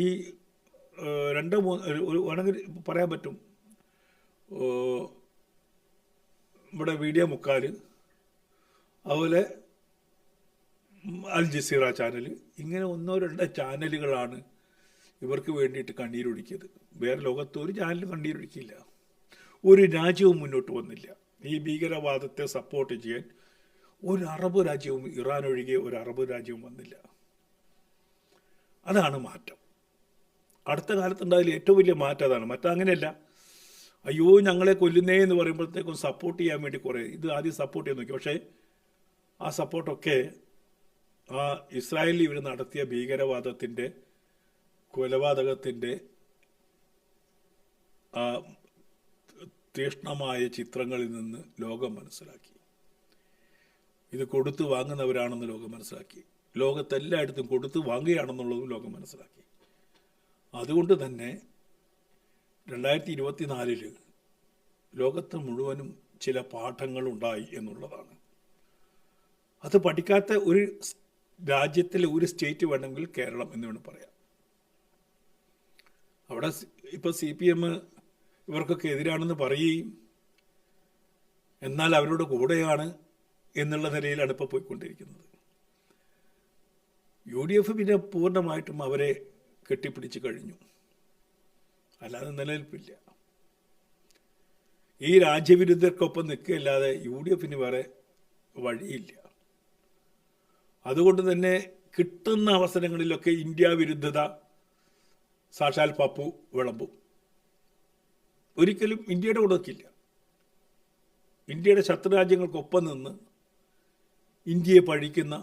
ഈ 2-3 വേണമെങ്കിൽ പറയാൻ പറ്റും, ഇവിടെ മീഡിയ മുക്കാൽ, അതുപോലെ അൽ ജസീറ ചാനൽ, ഇങ്ങനെ 1-2 ചാനലുകളാണ് ഇവർക്ക് വേണ്ടിയിട്ട് കണ്ണീരൊഴുക്കിയത്. വേറെ ലോകത്ത് ഒരു ചാനൽ കണ്ണീരൊഴുക്കിയില്ല. ഒരു രാജ്യവും മുന്നോട്ട് വന്നില്ല ഈ ഭീകരവാദത്തെ സപ്പോർട്ട് ചെയ്യാൻ. ഒരു അറബ് രാജ്യവും, ഇറാൻ ഒഴികെ ഒരു അറബ് രാജ്യവും വന്നില്ല. അതാണ് മാറ്റം. അടുത്ത കാലത്തുണ്ടായാലും ഏറ്റവും വലിയ മാറ്റം അതാണ്. മറ്റങ്ങനെയല്ല, അയ്യോ ഞങ്ങളെ കൊല്ലുന്നേ എന്ന് പറയുമ്പോഴത്തേക്കും സപ്പോർട്ട് ചെയ്യാൻ വേണ്ടി കുറേ ഇത് ആദ്യം സപ്പോർട്ട് ചെയ്യാൻ നോക്കി. പക്ഷേ ആ സപ്പോർട്ടൊക്കെ ആ ഇസ്രായേലിൽ ഇവർ നടത്തിയ ഭീകരവാദത്തിൻ്റെ, കൊലപാതകത്തിൻ്റെ ആ തീക്ഷ്ണമായ ചിത്രങ്ങളിൽ നിന്ന് ലോകം മനസ്സിലാക്കി. ഇത് കൊടുത്തു വാങ്ങുന്നവരാണെന്ന് ലോകം മനസ്സിലാക്കി. ലോകത്തെല്ലായിടത്തും കൊടുത്തു വാങ്ങുകയാണെന്നുള്ളതും ലോകം മനസ്സിലാക്കി. അതുകൊണ്ട് തന്നെ 2024 ലോകത്ത് മുഴുവനും ചില പാഠങ്ങളുണ്ടായി എന്നുള്ളതാണ്. അത് പഠിക്കാത്ത ഒരു രാജ്യത്തിലെ ഒരു സ്റ്റേറ്റ് വേണമെങ്കിൽ കേരളം എന്ന് വേണം പറയാം. അവിടെ ഇപ്പോൾ CPM ഇവർക്കൊക്കെ എതിരാണെന്ന് പറയുകയും എന്നാൽ അവരുടെ കൂടെയാണ് എന്നുള്ള നിലയിലാണ് ഇപ്പോൾ പോയിക്കൊണ്ടിരിക്കുന്നത്. UDF പിന്നെ പൂർണ്ണമായിട്ടും അവരെ കെട്ടിപ്പിടിച്ച് കഴിഞ്ഞു, അല്ലാതെ നിലനിൽപ്പില്ല. ഈ രാജ്യവിരുദ്ധർക്കൊപ്പം നിൽക്കുകയല്ലാതെ UDF വേറെ വഴിയില്ല. അതുകൊണ്ട് തന്നെ കിട്ടുന്ന അവസരങ്ങളിലൊക്കെ ഇന്ത്യ വിരുദ്ധത സാക്ഷാൽ പപ്പു വിളമ്പും. ഒരിക്കലും ഇന്ത്യയുടെ കൂടെ നിൽക്കില്ല. ഇന്ത്യയുടെ ശത്രുരാജ്യങ്ങൾക്കൊപ്പം നിന്ന് ഇന്ത്യയെ പഴിക്കുന്ന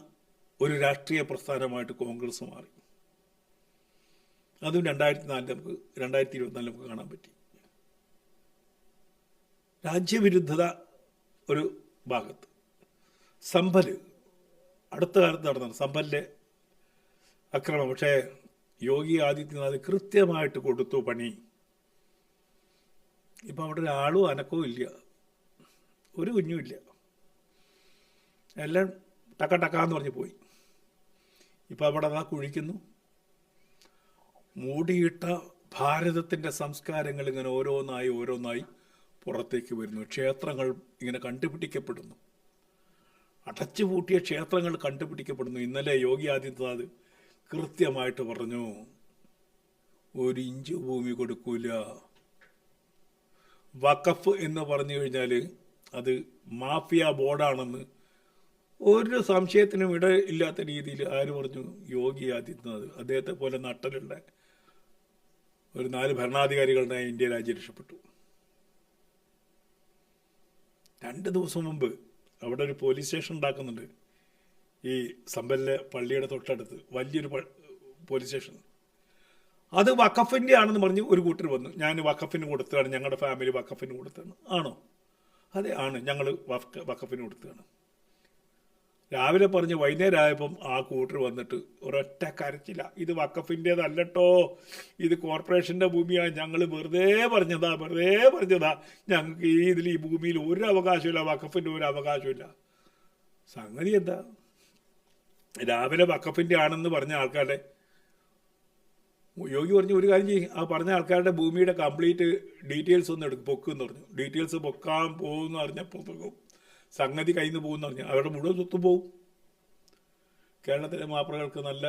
ഒരു രാഷ്ട്രീയ പ്രസ്ഥാനമായിട്ട് കോൺഗ്രസ് മാറി. അതും 2024 നമുക്ക് കാണാൻ പറ്റി. രാജ്യവിരുദ്ധത ഒരു ഭാഗത്ത്, സമ്പൽ അടുത്ത കാലത്ത് നടന്നത് സമ്പലിൻ്റെ അക്രമം. പക്ഷേ യോഗി ആദിത്യനാഥ് കൃത്യമായിട്ട് കൊടുത്തു പണി. ഇപ്പം അവിടെ ഒരാളും അനക്കവും ഇല്ല, ഒരു കുഞ്ഞുമില്ല, എല്ലാം ടക്കാന്ന് പറഞ്ഞ് പോയി. ഇപ്പം അവിടെ അതാ കുഴിക്കുന്നു. മൂടിയിട്ട ഭാരതത്തിൻ്റെ സംസ്കാരങ്ങൾ ഇങ്ങനെ ഓരോന്നായി പുറത്തേക്ക് വരുന്നു. ക്ഷേത്രങ്ങൾ ഇങ്ങനെ കണ്ടുപിടിക്കപ്പെടുന്നു, അടച്ചുപൂട്ടിയ ക്ഷേത്രങ്ങൾ കണ്ടുപിടിക്കപ്പെടുന്നു. ഇന്നലെ യോഗി ആദിത്യനാഥ് കൃത്യമായിട്ട് പറഞ്ഞു, 1 ഇഞ്ച് ഭൂമി കൊടുക്കൂല. വഖഫ് എന്ന് പറഞ്ഞു കഴിഞ്ഞാൽ അത് മാഫിയ ബോർഡാണെന്ന് ഒരു സംശയത്തിനും ഇല്ലാത്ത രീതിയിൽ ആര് പറഞ്ഞു? യോഗി ആദിത്യനാഥ്. അദ്ദേഹത്തെ പോലെ നട്ടലുള്ള ഒരു 4 ഭരണാധികാരികളുടെ ഇന്ത്യ രാജ്യം രക്ഷപ്പെട്ടു. 2 ദിവസം മുമ്പ് അവിടെ ഒരു പോലീസ് സ്റ്റേഷൻ ഉണ്ടാക്കുന്നുണ്ട്, ഈ സമ്പലിലെ പള്ളിയുടെ തൊട്ടടുത്ത് വലിയൊരു പോലീസ് സ്റ്റേഷൻ. അത് വഖഫിൻ്റെ ആണെന്ന് പറഞ്ഞ് ഒരു കൂട്ടർ വന്നു. ഞാൻ വഖഫിന് കൊടുത്തതാണ്, ഞങ്ങളുടെ ഫാമിലി വഖഫിന് കൊടുത്തതാണ്. ആണോ? അതെ ആണ്, ഞങ്ങൾ വഖഫിന് കൊടുത്തതാണ്. രാവിലെ പറഞ്ഞ് വൈകുന്നേരം ആയപ്പം ആ കൂട്ടർ വന്നിട്ട് ഒരൊറ്റ കരച്ചില്ല, ഇത് വഖഫിൻ്റേതല്ലട്ടോ, ഇത് കോർപ്പറേഷൻ്റെ ഭൂമിയാണ്, ഞങ്ങൾ വെറുതെ പറഞ്ഞതാ, ഞങ്ങൾക്ക് ഈ ഭൂമിയിൽ ഒരു അവകാശമില്ല, വഖഫിൻ്റെ ഒരു അവകാശമില്ല. സംഗതി എന്താ? രാവിലെ വഖഫിൻ്റെ ആണെന്ന് പറഞ്ഞ ആൾക്കാരുടെ യോഗി പറഞ്ഞു, ഒരു കാര്യം ചെയ്യും, ആ പറഞ്ഞ ആൾക്കാരുടെ ഭൂമിയുടെ കംപ്ലീറ്റ് ഡീറ്റെയിൽസ് ഒന്ന് പൊക്കുമെന്ന് പറഞ്ഞു. ഡീറ്റെയിൽസ് പൊക്കാൻ പോകുമെന്ന് പറഞ്ഞപ്പോൾ സംഗതി കയ്യിൽ നിന്ന് പോകുമെന്ന് പറഞ്ഞു. അവരുടെ മുഴുവൻ സ്വത്തും പോവും. കേരളത്തിലെ മാപ്രകൾക്ക് നല്ല,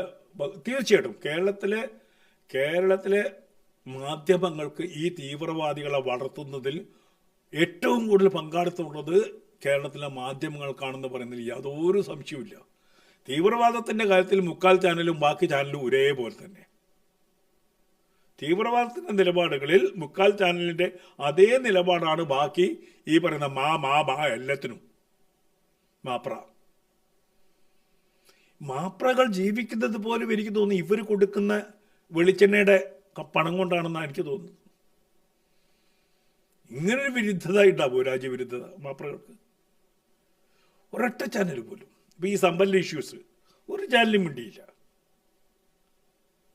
തീർച്ചയായിട്ടും കേരളത്തിലെ മാധ്യമങ്ങൾക്ക് ഈ തീവ്രവാദികളെ വളർത്തുന്നതിൽ ഏറ്റവും കൂടുതൽ പങ്കാളിത്തമുള്ളത് കേരളത്തിലെ മാധ്യമങ്ങൾക്കാണെന്ന് പറയുന്നതിൽ യാതൊരു സംശയവുമില്ല. തീവ്രവാദത്തിൻ്റെ കാര്യത്തിൽ 3/4 ചാനലും ബാക്കി ചാനലും ഒരേപോലെ തന്നെ. തീവ്രവാദത്തിൻ്റെ നിലപാടുകളിൽ 3/4 ചാനലിൻ്റെ അതേ നിലപാടാണ് ബാക്കി ഈ പറയുന്ന മാ എല്ലാത്തിനും. മാപ്രകൾ ജീവിക്കുന്നത് പോലും എനിക്ക് തോന്നുന്നു ഇവർ കൊടുക്കുന്ന വെളിച്ചെണ്ണയുടെ പണം കൊണ്ടാണെന്നാണ് എനിക്ക് തോന്നുന്നത്. ഇങ്ങനൊരു വിരുദ്ധത ഉണ്ടാവും, രാജ്യവിരുദ്ധത മാപ്രകൾക്ക്. ഒരൊറ്റ ചാനൽ പോലും ഇപ്പം ഈ സമ്പലിലെ ഇഷ്യൂസ് ഒരു ചാനലും മിണ്ടിയില്ല.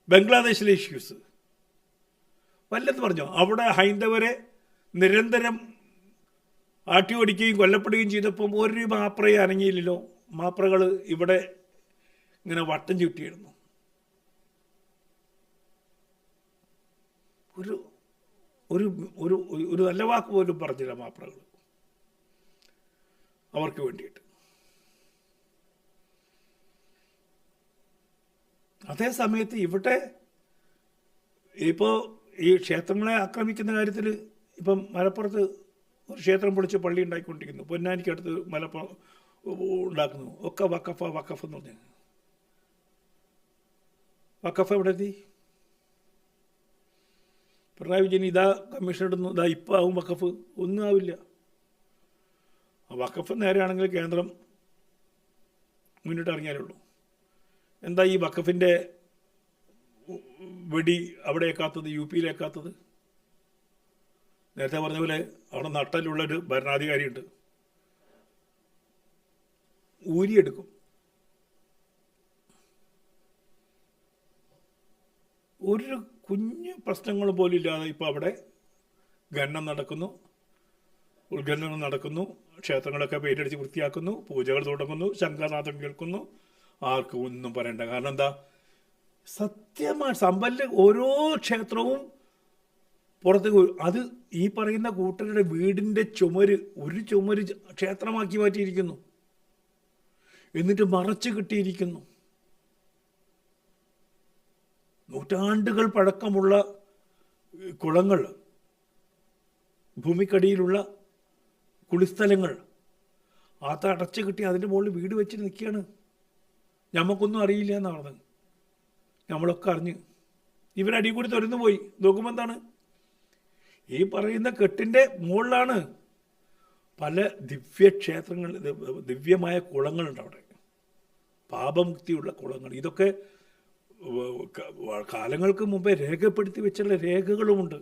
ബംഗ്ലാദേശിലെ ഇഷ്യൂസ് വല്ലത് പറഞ്ഞോ? അവിടെ ഹൈന്ദവരെ നിരന്തരം ആട്ടി ഓടിക്കുകയും കൊല്ലപ്പെടുകയും ചെയ്തപ്പം ഒരു മാപ്രയെ അനങ്ങിയില്ലല്ലോ. മാപ്രകൾ ഇവിടെ ഇങ്ങനെ വട്ടം ചുറ്റിയിരുന്നു. ഒരു ഒരു ഒരു ഒരു നല്ല വാക്ക് പോലും പറഞ്ഞില്ല മാപ്രകൾ അവർക്ക് വേണ്ടിയിട്ട്. അതേ സമയത്ത് ഇവിടെ ഇപ്പോൾ ഈ ക്ഷേത്രങ്ങളെ ആക്രമിക്കുന്ന കാര്യത്തിൽ ഇപ്പം മലപ്പുറത്ത് ഒരു ക്ഷേത്രം പൊളിച്ച് പള്ളി ഉണ്ടാക്കിക്കൊണ്ടിരിക്കുന്നു, പൊന്നാനിക്കടുത്ത് മലപ്പുറം ഉണ്ടാക്കുന്നു, ഒക്കെ വഖഫ് എന്ന് പറഞ്ഞു. വഖഫ് എവിടെ എത്തി? പിണറായി വിജയൻ ഇതാ കമ്മീഷൻ ഇടുന്നു, ഇതാ ഇപ്പം ആവും വഖഫ്. ഒന്നും ആവില്ല. വഖഫ് നേരെയാണെങ്കിൽ കേന്ദ്രം മുന്നിട്ട് ഇറങ്ങിയാലുള്ളൂ. എന്താ ഈ വഖഫിൻ്റെ വെടി അവിടെ ഏക്കാത്തത്, യു പിയിലേക്കാത്തത്? നേരത്തെ പറഞ്ഞ പോലെ അവിടെ നട്ടലുള്ളൊരു ഭരണാധികാരിയുണ്ട്, ഊരിയെടുക്കും. ഒരു കുഞ്ഞു പ്രശ്നങ്ങൾ പോലും ഇല്ലാതെ ഇപ്പോൾ അവിടെ ഖനനം നടക്കുന്നു, ഉത്ഖനനം നടക്കുന്നു, ക്ഷേത്രങ്ങളൊക്കെ പേരടിച്ച് വൃത്തിയാക്കുന്നു, പൂജകൾ തുടങ്ങുന്നു, ശംഖനാഥം കേൾക്കുന്നു. ആർക്കും ഒന്നും പറയണ്ട. കാരണം എന്താ? സത്യമാണ്. സമ്പലിൽ ഓരോ ക്ഷേത്രവും പുറത്തേക്ക്, അത് ഈ പറയുന്ന കൂട്ടരുടെ വീടിൻ്റെ ഒരു ചുമര് ക്ഷേത്രമാക്കി മാറ്റിയിരിക്കുന്നു, എന്നിട്ട് മറച്ചു കിട്ടിയിരിക്കുന്നു. നൂറ്റാണ്ടുകൾ പഴക്കമുള്ള കുളങ്ങൾ, ഭൂമിക്കടിയിലുള്ള കുളിസ്ഥലങ്ങൾ, അത് അടച്ചു കിട്ടി അതിൻ്റെ മുകളിൽ വീട് വെച്ചിട്ട് നിൽക്കുകയാണ്. നമുക്കൊന്നും അറിയില്ല എന്നാണ് പറഞ്ഞത്. നമ്മളൊക്കെ അറിഞ്ഞ് ഇവരടി കൂടി തുറന്നു പോയി. നോക്കുമ്പോൾ എന്താണ്? ഈ പറയുന്ന കെട്ടിൻ്റെ മുകളിലാണ് പല ദിവ്യക്ഷേത്രങ്ങൾ, ദിവ്യമായ കുളങ്ങളുണ്ട് അവിടെ, പാപമുക്തിയുള്ള കുളങ്ങൾ. ഇതൊക്കെ കാലങ്ങൾക്ക് മുമ്പേ രേഖപ്പെടുത്തി വെച്ചുള്ള രേഖകളുമുണ്ട്.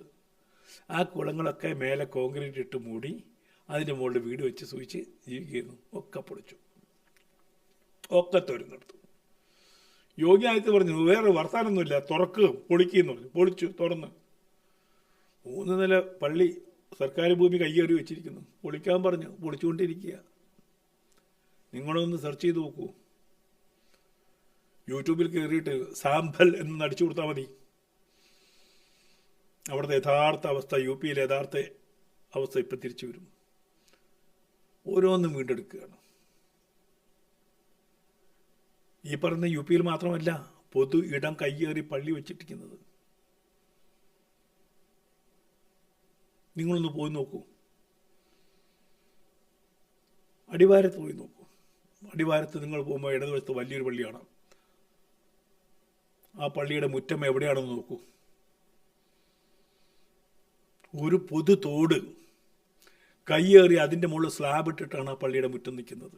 ആ കുളങ്ങളൊക്കെ മേലെ കോൺക്രീറ്റ് ഇട്ട് മൂടി അതിൻ്റെ മുകളിൽ വീട് വെച്ച് സൂചിച്ച് ജീവിക്കുന്നു. ഒക്കെ പൊളിച്ചു, ഒക്കെ തുറന്നെടുത്തു. യോഗി ആദിത്യ പറഞ്ഞു വേറെ വർത്താനൊന്നുമില്ല, തുറക്കുക പൊളിക്കുകയെന്ന് പറഞ്ഞു. പൊളിച്ചു, തുറന്ന് 3 നില പള്ളി സർക്കാർ ഭൂമി കയ്യേറി വെച്ചിരിക്കുന്നു. പൊളിക്കാൻ പറഞ്ഞു, പൊളിച്ചുകൊണ്ടിരിക്കുക. നിങ്ങളൊന്ന് സെർച്ച് ചെയ്ത് നോക്കൂ. യൂട്യൂബിൽ കയറിയിട്ട് സാമ്പൽ എന്ന് അടിച്ചു കൊടുത്താൽ മതി. അവിടുത്തെ യഥാർത്ഥ അവസ്ഥ, യു പിയിലെ യഥാർത്ഥ അവസ്ഥ ഇപ്പം തിരിച്ചു വരും. ഓരോന്നും വീണ്ടെടുക്കുകയാണ്. ഈ പറഞ്ഞ യു പിയിൽ മാത്രമല്ല, പൊതു ഇടം കയ്യേറി പള്ളി വെച്ചിട്ടിരിക്കുന്നത്. നിങ്ങളൊന്ന് പോയി നോക്കൂ. അടിവാരത്ത് പോയി നോക്കൂ. അടിവാരത്ത് നിങ്ങൾ പോകുമ്പോൾ ഇടതുവശത്ത് വലിയൊരു പള്ളി കാണാം. ആ പള്ളിയുടെ മുറ്റം എവിടെയാണെന്ന് നോക്കൂ. ഒരു പൊതു തോട് കയ്യേറി അതിൻ്റെ മുകളിൽ സ്ലാബ് ഇട്ടിട്ടാണ് ആ പള്ളിയുടെ മുറ്റം നിൽക്കുന്നത്.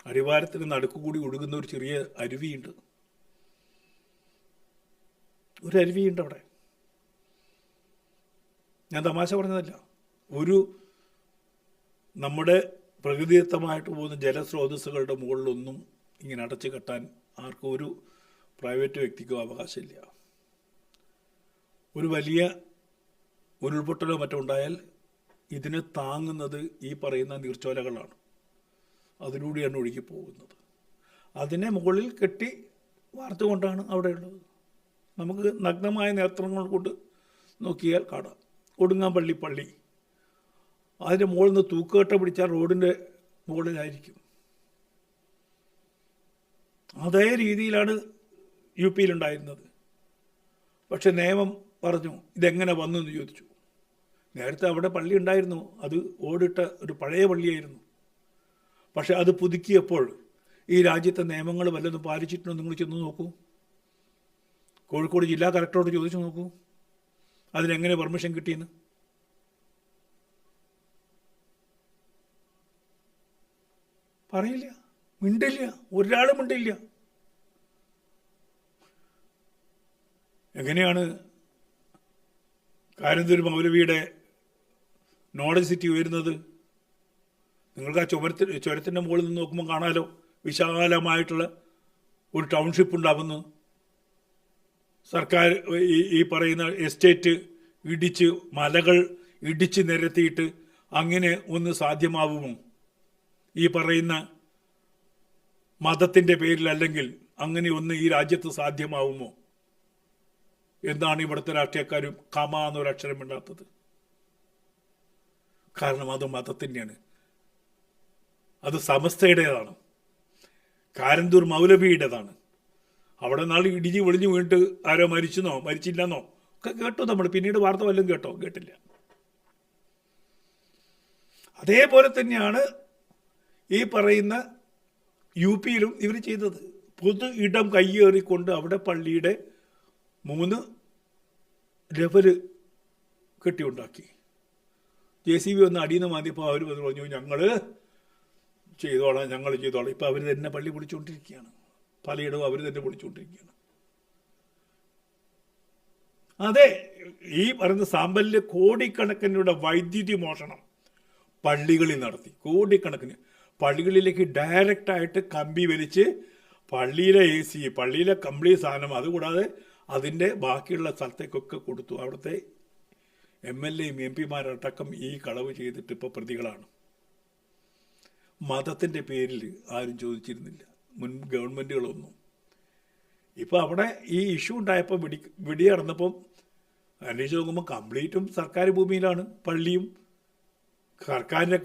അടിവാരത്തിന് നടുക്കുകൂടി ഒഴുകുന്ന ഒരു ചെറിയ അരുവിയുണ്ട്. ഒരു അരുവിയുണ്ട് അവിടെ. ഞാൻ തമാശ പറഞ്ഞതല്ല. ഒരു നമ്മുടെ പ്രകൃതിദത്തമായിട്ട് പോകുന്ന ജലസ്രോതസ്സുകളുടെ മുകളിലൊന്നും ഇങ്ങനെ അടച്ചു കെട്ടാൻ ആർക്കും ഒരു പ്രൈവറ്റ് വ്യക്തിക്കോ അവകാശമില്ല. ഒരു വലിയ ഉരുൾപൊട്ടലോ മറ്റോ ഉണ്ടായാൽ ഇതിനെ താങ്ങുന്നത് ഈ പറയുന്ന നീർച്ചോലകളാണ്. അതിലൂടെയാണ് ഒഴുകി പോകുന്നത്. അതിനെ മുകളിൽ കെട്ടി വാർത്തുകൊണ്ടാണ് അവിടെയുള്ളത്. നമുക്ക് നഗ്നമായ നേത്രങ്ങൾ കൊണ്ട് നോക്കിയാൽ കാണാം. കൊടുങ്ങാമ്പള്ളി പള്ളി, അതിൻ്റെ മുകളിൽ നിന്ന് തൂക്കുകെട്ട പിടിച്ചാൽ റോഡിൻ്റെ മുകളിലായിരിക്കും. അതേ രീതിയിലാണ് യു പിയിലുണ്ടായിരുന്നത്. പക്ഷെ നിയമം പറഞ്ഞു ഇതെങ്ങനെ വന്നു എന്ന് ചോദിച്ചു. നേരത്തെ അവിടെ പള്ളി ഉണ്ടായിരുന്നു, അത് ഓടിട്ട ഒരു പഴയ പള്ളിയായിരുന്നു. പക്ഷെ അത് പുതുക്കിയപ്പോൾ ഈ രാജ്യത്തെ നിയമങ്ങൾ വല്ലതും പാലിച്ചിട്ടുണ്ടോ നിങ്ങൾ ചെന്ന് നോക്കൂ. കോഴിക്കോട് ജില്ലാ കളക്ടറോട് ചോദിച്ചു നോക്കൂ അതിനെങ്ങനെ പെർമിഷൻ കിട്ടിയെന്ന്. പറയില്ല, മിണ്ടില്ല, ഒരാളും മിണ്ടില്ല. എങ്ങനെയാണ് കാരന്തൂർ മൗലവിയുടെ നോളജ് സിറ്റി ഉയരുന്നത്? നിങ്ങൾക്ക് ആ ചുരത്തിൻ്റെ മുകളിൽ നിന്ന് നോക്കുമ്പോൾ കാണാലോ, വിശാലമായിട്ടുള്ള ഒരു ടൗൺഷിപ്പ് ഉണ്ടാകുന്നു. സർക്കാർ ഈ പറയുന്ന എസ്റ്റേറ്റ് ഇടിച്ച്, മലകൾ ഇടിച്ച് നിരത്തിയിട്ട് അങ്ങനെ ഒന്ന് സാധ്യമാവുമോ? ഈ പറയുന്ന മതത്തിൻ്റെ പേരിൽ അല്ലെങ്കിൽ അങ്ങനെ ഒന്ന് ഈ രാജ്യത്ത് സാധ്യമാവുമോ? എന്താണ് ഇവിടുത്തെ രാഷ്ട്രീയക്കാരും കമ എന്നൊരക്ഷരം ഇണ്ടാത്തത്? കാരണം അത് മതത്തിൻ്റെയാണ്, അത് സമസ്തയുടേതാണ്, കാരന്തൂർ മൗലവിയുടേതാണ്. അവിടെ നാളെ ഇടിഞ്ഞ് വെളിഞ്ഞ് വീണിട്ട് ആരോ മരിച്ചെന്നോ മരിച്ചില്ലെന്നോ ഒക്കെ കേട്ടോ നമ്മൾ. പിന്നീട് വാർത്ത വല്ലതും കേട്ടോ? കേട്ടില്ല. അതേപോലെ തന്നെയാണ് ഈ പറയുന്ന യു പിയിലും ഇവർ ചെയ്തത്. പൊതു ഇടം കയ്യേറിക്കൊണ്ട് അവിടെ പള്ളിയുടെ 3 ലെവല് കെട്ടിയുണ്ടാക്കി. JCB ഒന്ന് അടിയെന്ന് മാതിയപ്പോൾ അവർ പറഞ്ഞു ഞങ്ങൾ ചെയ്തോളാം. ഇപ്പം അവർ തന്നെ പള്ളി പൊളിച്ചുകൊണ്ടിരിക്കുകയാണ്. പലയിടവും അവർ തന്നെ പൊളിച്ചുകൊണ്ടിരിക്കുകയാണ്. അതെ, ഈ പറയുന്ന സാമ്പലിലെ കോടിക്കണക്കിനുള്ള വൈദ്യുതി മോഷണം പള്ളികളിൽ നടത്തി. കോടിക്കണക്കിന് പള്ളികളിലേക്ക് ഡയറക്റ്റായിട്ട് കമ്പി വലിച്ച് പള്ളിയിലെ AC, പള്ളിയിലെ കംപ്ലീറ്റ് സാധനം, അതുകൂടാതെ അതിൻ്റെ ബാക്കിയുള്ള സ്ഥലത്തേക്കൊക്കെ കൊടുത്തു. അവിടുത്തെ MLAയും MP മാരടക്കം ഈ കളവ് ചെയ്തിട്ട് ഇപ്പോൾ പ്രതികളാണ്. മതത്തിൻ്റെ പേരിൽ ആരും ചോദിച്ചിരുന്നില്ല മുൻ ഗവൺമെൻറ്റുകളൊന്നും. ഇപ്പോൾ അവിടെ ഈ ഇഷ്യൂ ഉണ്ടായപ്പോൾ വെടി നടന്നപ്പം അന്വേഷിച്ച് നോക്കുമ്പോൾ കംപ്ലീറ്റും സർക്കാർ ഭൂമിയിലാണ്. പള്ളിയും സർക്കാരിൻ്റെ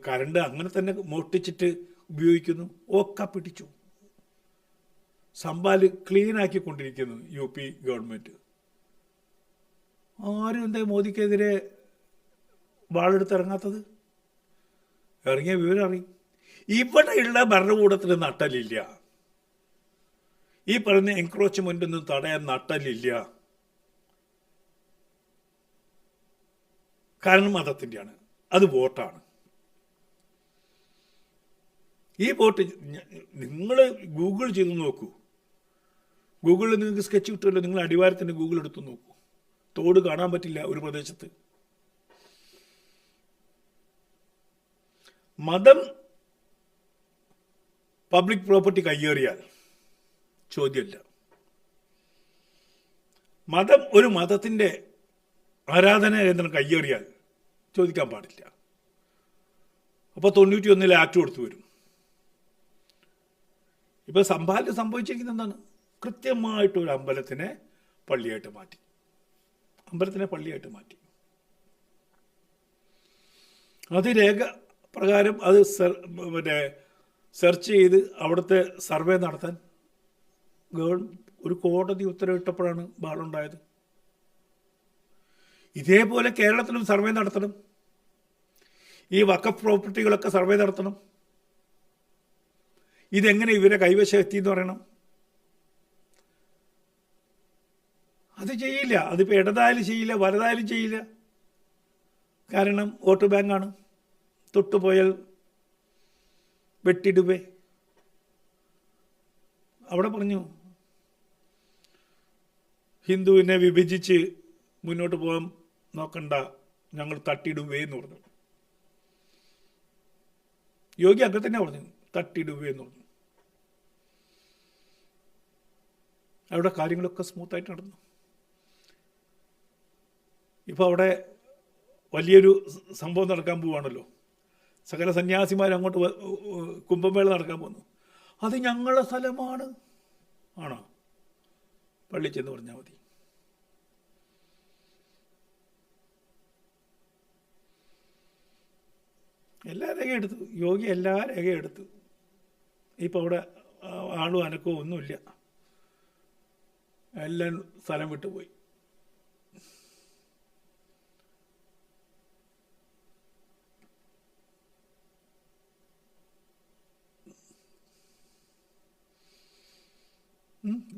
കറണ്ട് അങ്ങനെ തന്നെ മോഷ്ടിച്ചിട്ട് ഉപയോഗിക്കുന്നു. ഒക്കെ പിടിച്ചു. സംഭാല് ക്ലീനാക്കിക്കൊണ്ടിരിക്കുന്നു UP ഗവൺമെൻറ്. ആരും എന്താ മോദിക്കെതിരെ വാളെടുത്ത് ഇറങ്ങാത്തത്? ഇറങ്ങിയ വിവരം അറിയും. ഇവിടെയുള്ള ഭരണകൂടത്തിന് നട്ടലില്ല. ഈ പറയുന്ന എൻക്രോച്ച്മെന്റ് ഒന്നും തടയാൻ നട്ടലില്ല. കാരണം മതത്തിൻ്റെയാണ്, അത് വോട്ടാണ്. ഈ വോട്ട് നിങ്ങൾ ഗൂഗിൾ ചെയ്ത് നോക്കൂ. ഗൂഗിളിൽ നിങ്ങൾക്ക് സ്കെച്ച് കിട്ടുമല്ലോ. നിങ്ങൾ അടിവാരത്തിൻ്റെ ഗൂഗിൾ എടുത്ത് നോക്കൂ. തോട് കാണാൻ പറ്റില്ല ഒരു പ്രദേശത്ത്. മതം പബ്ലിക് പ്രോപ്പർട്ടി കയ്യേറിയാൽ ചോദ്യമല്ല. ഒരു മതത്തിൻ്റെ ആരാധനാ കേന്ദ്രം കയ്യേറിയാൽ ചോദിക്കാൻ പാടില്ല. അപ്പോൾ 91 ആക്ട് കൊടുത്തു വരും. ഇപ്പോൾ സംഭാവന സംഭവിച്ചിരിക്കുന്നത് എന്താണ്? കൃത്യമായിട്ടൊരു അമ്പലത്തിനെ പള്ളിയായിട്ട് മാറ്റി. അത് രേഖ പ്രകാരം അത് സെർച്ച് ചെയ്ത് അവിടുത്തെ സർവേ നടത്താൻ ഒരു കോടതി ഉത്തരവിട്ടപ്പോഴാണ് ബഹളമുണ്ടായത്. ഇതേപോലെ കേരളത്തിലും സർവേ നടത്തണം. ഈ വഖഫ് പ്രോപ്പർട്ടികളൊക്കെ സർവേ നടത്തണം. ഇതെങ്ങനെ ഇവരെ കൈവശം എത്തിയെന്ന് പറയണം. അത് ചെയ്യില്ല. അതിപ്പോൾ ഇടതായാലും ചെയ്യില്ല, വലതായാലും ചെയ്യില്ല. കാരണം വോട്ട് ബാങ്കാണ്. തൊട്ടുപോയാൽ വെട്ടിടുവേ. അവിടെ പറഞ്ഞു ഹിന്ദുവിനെ വിഭജിച്ച് മുന്നോട്ട് പോകാൻ നോക്കണ്ട, ഞങ്ങൾ തട്ടിടുവേ എന്ന് പറഞ്ഞു. യോഗി അങ്ങനെ തന്നെ പറഞ്ഞു, തട്ടിടുവേ എന്ന് പറഞ്ഞു. അവിടെ കാര്യങ്ങളൊക്കെ സ്മൂത്തായിട്ട് നടന്നു. ഇപ്പോൾ അവിടെ വലിയൊരു സംഭവം നടക്കാൻ പോവുകയാണല്ലോ. സകല സന്യാസിമാർ അങ്ങോട്ട് കുംഭമേള നടക്കാൻ പോകുന്നു. അത് ഞങ്ങളുടെ സ്ഥലമാണ്. ആണോ? പള്ളി ചെന്ന് പറഞ്ഞാൽ മതി. എല്ലാ രേഖയും എടുത്തു. യോഗി എല്ലാ രേഖയും എടുത്തു. ഇപ്പോൾ അവിടെ ആളും അനക്കവും ഒന്നുമില്ല. എല്ലാം സ്ഥലം വിട്ടുപോയി.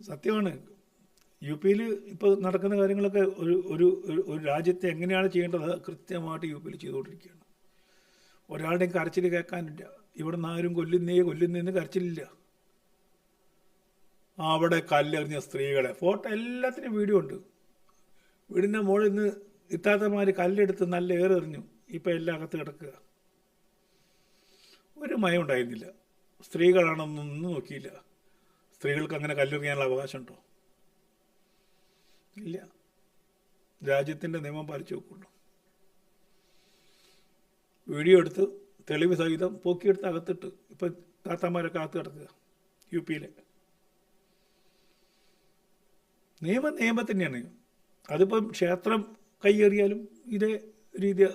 സത്യമാണ്. യു പിയിൽ ഇപ്പോൾ നടക്കുന്ന കാര്യങ്ങളൊക്കെ ഒരു രാജ്യത്തെ എങ്ങനെയാണ് ചെയ്യേണ്ടത് കൃത്യമായിട്ട് യു പിയിൽ ചെയ്തുകൊണ്ടിരിക്കുകയാണ്. ഒരാളുടെയും കരച്ചിൽ കേൾക്കാനില്ല. ഇവിടെ നിന്ന് ആരും കൊല്ലുന്നേന്ന് കരച്ചിലില്ല. അവിടെ കല്ലെറിഞ്ഞ സ്ത്രീകളെ ഫോട്ടോ എല്ലാത്തിനും വീഡിയോ ഉണ്ട്. വീടിൻ്റെ മുകളിൽ നിന്ന് ഇത്താത്തമാർ കല്ലെടുത്ത് നല്ല ഏറെറിഞ്ഞു. ഇപ്പം എല്ലാം അകത്ത് കിടക്കുക. ഒരു മയം ഉണ്ടായിരുന്നില്ല. സ്ത്രീകളാണെന്നൊന്നും നോക്കിയില്ല. സ്ത്രീകൾക്ക് അങ്ങനെ കല്ലെറിയാനുള്ള അവകാശമുണ്ടോ? ഇല്ല. രാജ്യത്തിൻ്റെ നിയമം പാലിച്ചു നോക്കുള്ളൂ. വീഡിയോ എടുത്ത് തെളിവ് സഹിതം പൊക്കിയെടുത്ത് അകത്തിട്ട് ഇപ്പം താത്താമാരൊക്കെ അകത്ത് കിടക്കുക യു പിയിലെ. നിയമം തന്നെയാണ്. അതിപ്പം ക്ഷേത്രം കയ്യേറിയാലും ഇതേ രീതി.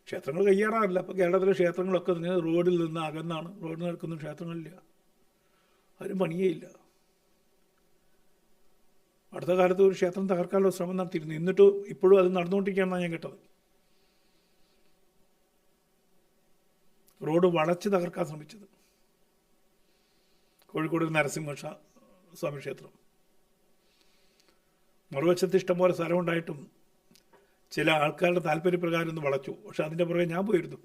ക്ഷേത്രങ്ങൾ കയ്യേറാറില്ല. അപ്പോൾ കേരളത്തിലെ ക്ഷേത്രങ്ങളൊക്കെ റോഡിൽ നിന്ന് അകന്നാണ്. റോഡിൽ നടക്കുന്ന ക്ഷേത്രങ്ങളില്ല. ആരും പണിയേയില്ല. അടുത്ത കാലത്ത് ഒരു ക്ഷേത്രം തകർക്കാനുള്ള ശ്രമം നടത്തിയിരുന്നു. എന്നിട്ടും ഇപ്പോഴും അത് നടന്നുകൊണ്ടിരിക്കുകയാണെന്നാണ് ഞാൻ കേട്ടത്. റോഡ് വളച്ച് തകർക്കാൻ ശ്രമിച്ചത്. കോഴിക്കോട് നരസിംഹ സ്വാമി ക്ഷേത്രം. മറുവശത്ത് ഇഷ്ടംപോലെ സ്ഥലമുണ്ടായിട്ടും ചില ആൾക്കാരുടെ താല്പര്യപ്രകാരം ഒന്ന് വളച്ചു. പക്ഷെ അതിൻ്റെ പുറകെ ഞാൻ പോയിരുന്നു.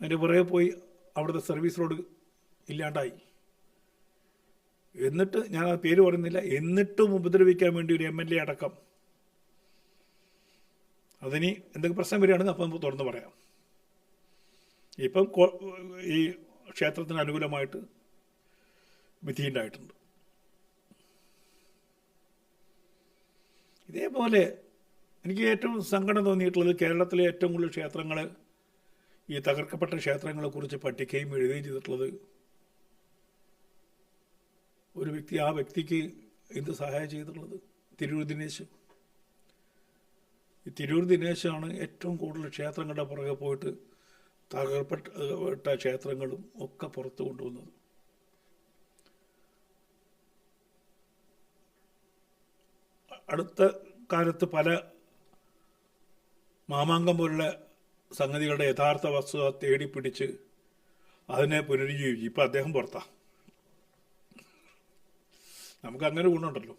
അതിൻ്റെ പുറകെ പോയി അവിടുത്തെ സർവീസ് റോഡ് ഇല്ലാണ്ടായി. എന്നിട്ട് ഞാൻ ആ പേര് പറയുന്നില്ല, എന്നിട്ടും ഉപദ്രവിക്കാൻ വേണ്ടി ഒരു MLA അടക്കം. അതിന് എന്തെങ്കിലും പ്രശ്നം വരികയാണെങ്കിൽ അപ്പം നമുക്ക് തുറന്ന് പറയാം. ഇപ്പം ഈ ക്ഷേത്രത്തിന് അനുകൂലമായിട്ട് വിധിയുണ്ടായിട്ടുണ്ട്. ഇതേപോലെ എനിക്ക് ഏറ്റവും സങ്കടം തോന്നിയിട്ടുള്ളത് കേരളത്തിലെ ഏറ്റവും കൂടുതൽ ക്ഷേത്രങ്ങൾ, ഈ തകർക്കപ്പെട്ട ക്ഷേത്രങ്ങളെക്കുറിച്ച് പഠിക്കുകയും എഴുതുകയും ചെയ്തിട്ടുള്ളത് ഒരു വ്യക്തി. ആ വ്യക്തിക്ക് എന്ത് സഹായം ചെയ്തിട്ടുള്ളത്? തിരൂർ ദിനേശ്. ഈ തിരൂർ ദിനേശാണ് ഏറ്റവും കൂടുതൽ ക്ഷേത്രങ്ങളുടെ പുറകെ പോയിട്ട് തകർക്കപ്പെട്ട ക്ഷേത്രങ്ങളും ഒക്കെ പുറത്തു കൊണ്ടുവന്നത്. അടുത്ത കാലത്ത് പല മാമാങ്കം പോലുള്ള സംഗതികളുടെ യഥാർത്ഥ വസ്തുത തേടിപ്പിടിച്ച് അതിനെ പുനരുജ്ജീവിക്കും. ഇപ്പം അദ്ദേഹം പുറത്താണ്. നമുക്കങ്ങനെ ഗുണമുണ്ടല്ലോ.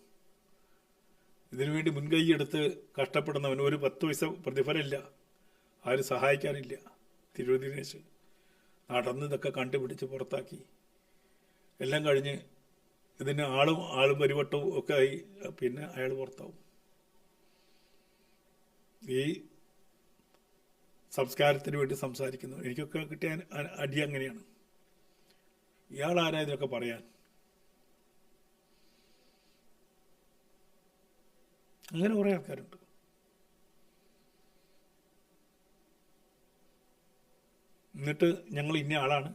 ഇതിനുവേണ്ടി മുൻകൈ എടുത്ത് കഷ്ടപ്പെടുന്നവന് ഒരു 10 പൈസ പ്രതിഫലമില്ല. ആരും സഹായിക്കാനില്ല. തിരൂർ ദിനേശ് നടന്ന് ഇതൊക്കെ കണ്ടുപിടിച്ച് പുറത്താക്കി. എല്ലാം കഴിഞ്ഞ് ഇതിന് ആളും പരിവട്ടവും ഒക്കെ ആയി. പിന്നെ അയാൾ പുറത്താവും. ഈ സംസ്കാരത്തിന് വേണ്ടി സംസാരിക്കുന്നു. എനിക്കൊക്കെ കിട്ടിയ അടി അങ്ങനെയാണ്. ഇയാൾ ആരാ ഇതിനൊക്കെ പറയാൻ? അങ്ങനെ കുറേ ആൾക്കാരുണ്ട്. എന്നിട്ട് ഞങ്ങൾ ഇന്ന ആളാണ്,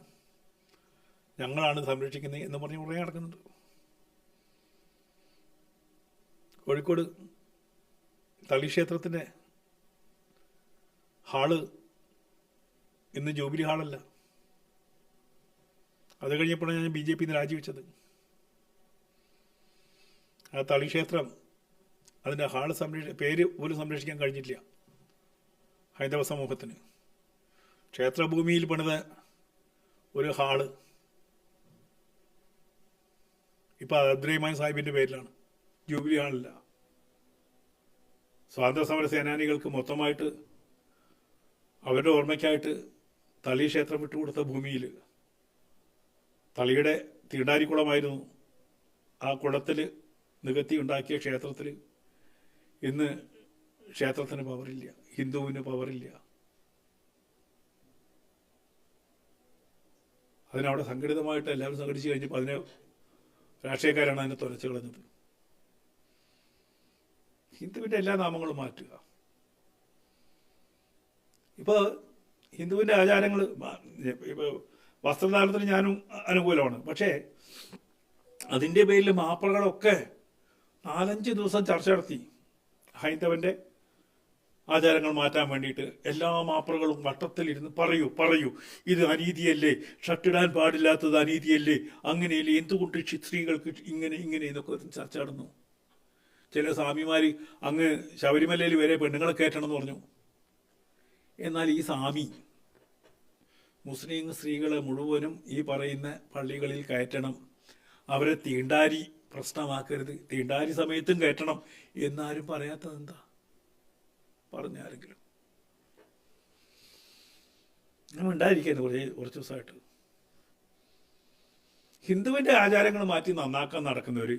ഞങ്ങളാണ് സംരക്ഷിക്കുന്നത് എന്ന് പറഞ്ഞ് കുറേ നടക്കുന്നുണ്ട്. കോഴിക്കോട് തളി ക്ഷേത്രത്തിൻ്റെ ഹാള് ഇന്ന് ജൂബിലി ഹാളല്ല. അത് കഴിഞ്ഞപ്പോഴാണ് ഞാൻ BJP രാജിവെച്ചത്. ആ തളി ക്ഷേത്രം അതിൻ്റെ ഹാള് പേര് പോലും സംരക്ഷിക്കാൻ കഴിഞ്ഞിട്ടില്ല ഹൈന്ദവ സമൂഹത്തിന്. ക്ഷേത്രഭൂമിയിൽ പണിത ഒരു ഹാള് ഇപ്പം അബ്ദുറഹിമാൻ സാഹിബിൻ്റെ പേരിലാണ്, ജൂബിലി ഹാളല്ല. സ്വാതന്ത്ര്യ സമര സേനാനികൾക്ക് മൊത്തമായിട്ട് അവരുടെ ഓർമ്മയ്ക്കായിട്ട് തളി ക്ഷേത്രം വിട്ടുകൊടുത്ത ഭൂമിയിൽ തളിയുടെ തീണ്ടാരിക്കുളമായിരുന്നു. ആ കുളത്തിൽ നികത്തി ഉണ്ടാക്കിയ ക്ഷേത്രത്തിൽ ഇന്ന് ക്ഷേത്രത്തിന് പവറില്ല, ഹിന്ദുവിന് പവറില്ല. അതിനവിടെ സംഘടിതമായിട്ട് എല്ലാവരും സംഘടിച്ച് കഴിഞ്ഞപ്പോൾ അതിനെ രാഷ്ട്രീയക്കാരാണ് അതിനെ തുലച്ചു കളഞ്ഞത്. ഹിന്ദുവിൻ്റെ എല്ലാ നാമങ്ങളും മാറ്റുക. ഇപ്പോൾ ഹിന്ദുവിൻ്റെ ആചാരങ്ങൾ, ഇപ്പോൾ വസ്ത്രധാരണത്തിന് ഞാനും അനുകൂലമാണ്. പക്ഷേ അതിൻ്റെ പേരിൽ മാപ്പിളകളൊക്കെ 4-5 ദിവസം ചർച്ച നടത്തി ഹൈന്ദവൻ്റെ ആചാരങ്ങൾ മാറ്റാൻ വേണ്ടിയിട്ട്. എല്ലാ മാപ്പിളകളും വട്ടത്തിലിരുന്ന് പറയൂ ഇത് അനീതിയല്ലേ, ഷർട്ടിടാൻ പാടില്ലാത്തത് അനീതിയല്ലേ, അങ്ങനെയല്ലേ, എന്തുകൊണ്ട് സ്ത്രീകൾക്ക് ഇങ്ങനെ എന്നൊക്കെ ചർച്ച നടന്നു. ചില സ്വാമിമാർ അങ്ങ് ശബരിമലയിൽ വരെ പെണ്ണുങ്ങളെ കയറ്റണമെന്ന് പറഞ്ഞു. എന്നാൽ ഈ സ്വാമി മുസ്ലിം സ്ത്രീകളെ മുഴുവനും ഈ പറയുന്ന പള്ളികളിൽ കയറ്റണം, അവരെ തീണ്ടാരി പ്രശ്നമാക്കരുത്, തീണ്ടാരി സമയത്തും കയറ്റണം എന്നാരും പറയാത്തത് എന്താ? പറഞ്ഞാരെങ്കിലും ഞാൻ ഉണ്ടായിരിക്കുന്നു കുറച്ച് ദിവസമായിട്ട്. ഹിന്ദുവിൻ്റെ ആചാരങ്ങൾ മാറ്റി നന്നാക്കാൻ നടക്കുന്നവർ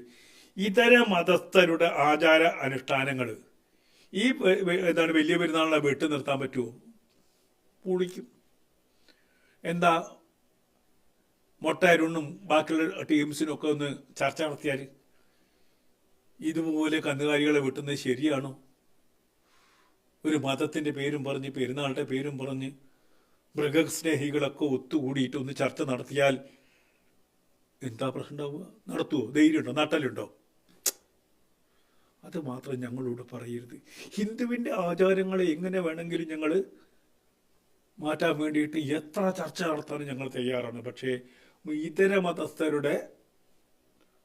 ഇതര മതസ്ഥരുടെ ആചാര അനുഷ്ഠാനങ്ങൾ ഈ വലിയ പെരുന്നാളിനെ വിട്ടു നിർത്താൻ പറ്റുമോ? പൊളിക്കും. എന്താ മൊട്ടയരുണ്ണും ബാക്കിയുള്ള ടീംസിനും ഒക്കെ ഒന്ന് ചർച്ച നടത്തിയാൽ ഇതുപോലെ കന്നുകാലികളെ വെട്ടുന്നത് ശരിയാണോ? ഒരു മതത്തിൻ്റെ പേരും പറഞ്ഞ് പെരുന്നാളുടെ പേരും പറഞ്ഞ് മൃഗസ്നേഹികളൊക്കെ ഒത്തുകൂടിയിട്ട് ഒന്ന് ചർച്ച നടത്തിയാൽ എന്താ പ്രശ്നം ഉണ്ടാവുക? നടത്തുമോ? ധൈര്യമുണ്ടോ? നട്ടലുണ്ടോ? അത് മാത്രം ഞങ്ങളോട് പറയരുത്. ഹിന്ദുവിൻ്റെ ആചാരങ്ങളെ എങ്ങനെ വേണമെങ്കിലും ഞങ്ങൾ മാറ്റാൻ വേണ്ടിയിട്ട് എത്ര ചർച്ച നടത്താനും ഞങ്ങൾ തയ്യാറാണ്. പക്ഷേ ഇതര മതസ്ഥരുടെ,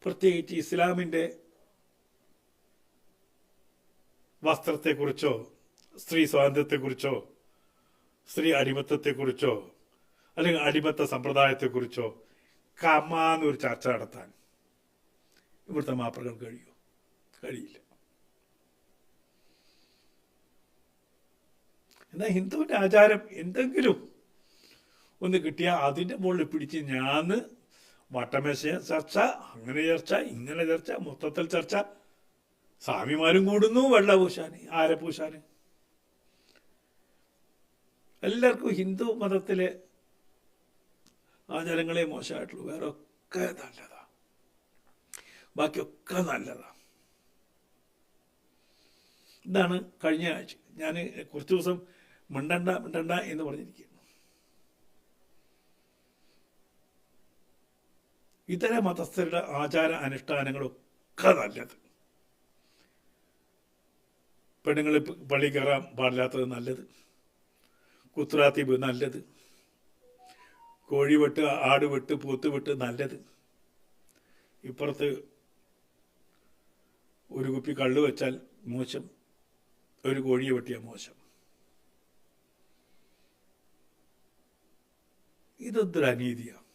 പ്രത്യേകിച്ച് ഇസ്ലാമിൻ്റെ വസ്ത്രത്തെക്കുറിച്ചോ സ്ത്രീ സ്വാതന്ത്ര്യത്തെക്കുറിച്ചോ സ്ത്രീ അടിമത്തത്തെക്കുറിച്ചോ അല്ലെങ്കിൽ അടിമത്ത സമ്പ്രദായത്തെക്കുറിച്ചോ കമാന്നൊരു ചർച്ച നടത്താൻ ഇവിടുത്തെ മാപ്പിളകൾ കഴിയുമോ? കഴിയില്ല. എന്നാൽ ഹിന്ദുവിൻ്റെ ആചാരം എന്തെങ്കിലും ഒന്ന് കിട്ടിയാൽ അതിൻ്റെ മുകളിൽ പിടിച്ച് ഞാൻ വട്ടമേശ ചർച്ച, അങ്ങനെ ചർച്ച, ഇങ്ങനെ ചർച്ച, മൊത്തത്തിൽ ചർച്ച. സ്വാമിമാരും കൂടുന്നു വെള്ള പൂശാന്, ആരെ പൂശാന്. എല്ലാവർക്കും ഹിന്ദു മതത്തിലെ ആചാരങ്ങളെ മോശമായിട്ടുള്ളൂ, വേറെ ഒക്കെ നല്ലതാ, ബാക്കിയൊക്കെ നല്ലതാ. ഇതാണ് കഴിഞ്ഞ ആഴ്ച ഞാൻ കുറച്ച് ദിവസം മിണ്ടണ്ട എന്ന് പറഞ്ഞിരിക്കുകയാണ്. ഇതര മതസ്ഥരുടെ ആചാര അനുഷ്ഠാനങ്ങളൊക്കെ നല്ലത്. പെണ്ണുങ്ങൾ പള്ളി കയറാൻ പാടില്ലാത്തത് നല്ലത്, കുത്രാത്തീപ് നല്ലത്, കോഴി വെട്ട്, ആട് വെട്ട്, പോത്ത് വെട്ട് നല്ലത്. ഇപ്പുറത്ത് ഒരു കുപ്പി കള്ള് വെച്ചാൽ മോശം, ഒരു കോഴിയെ വെട്ടിയാൽ മോശം. ഇതൊരു അനീതിയാണ്.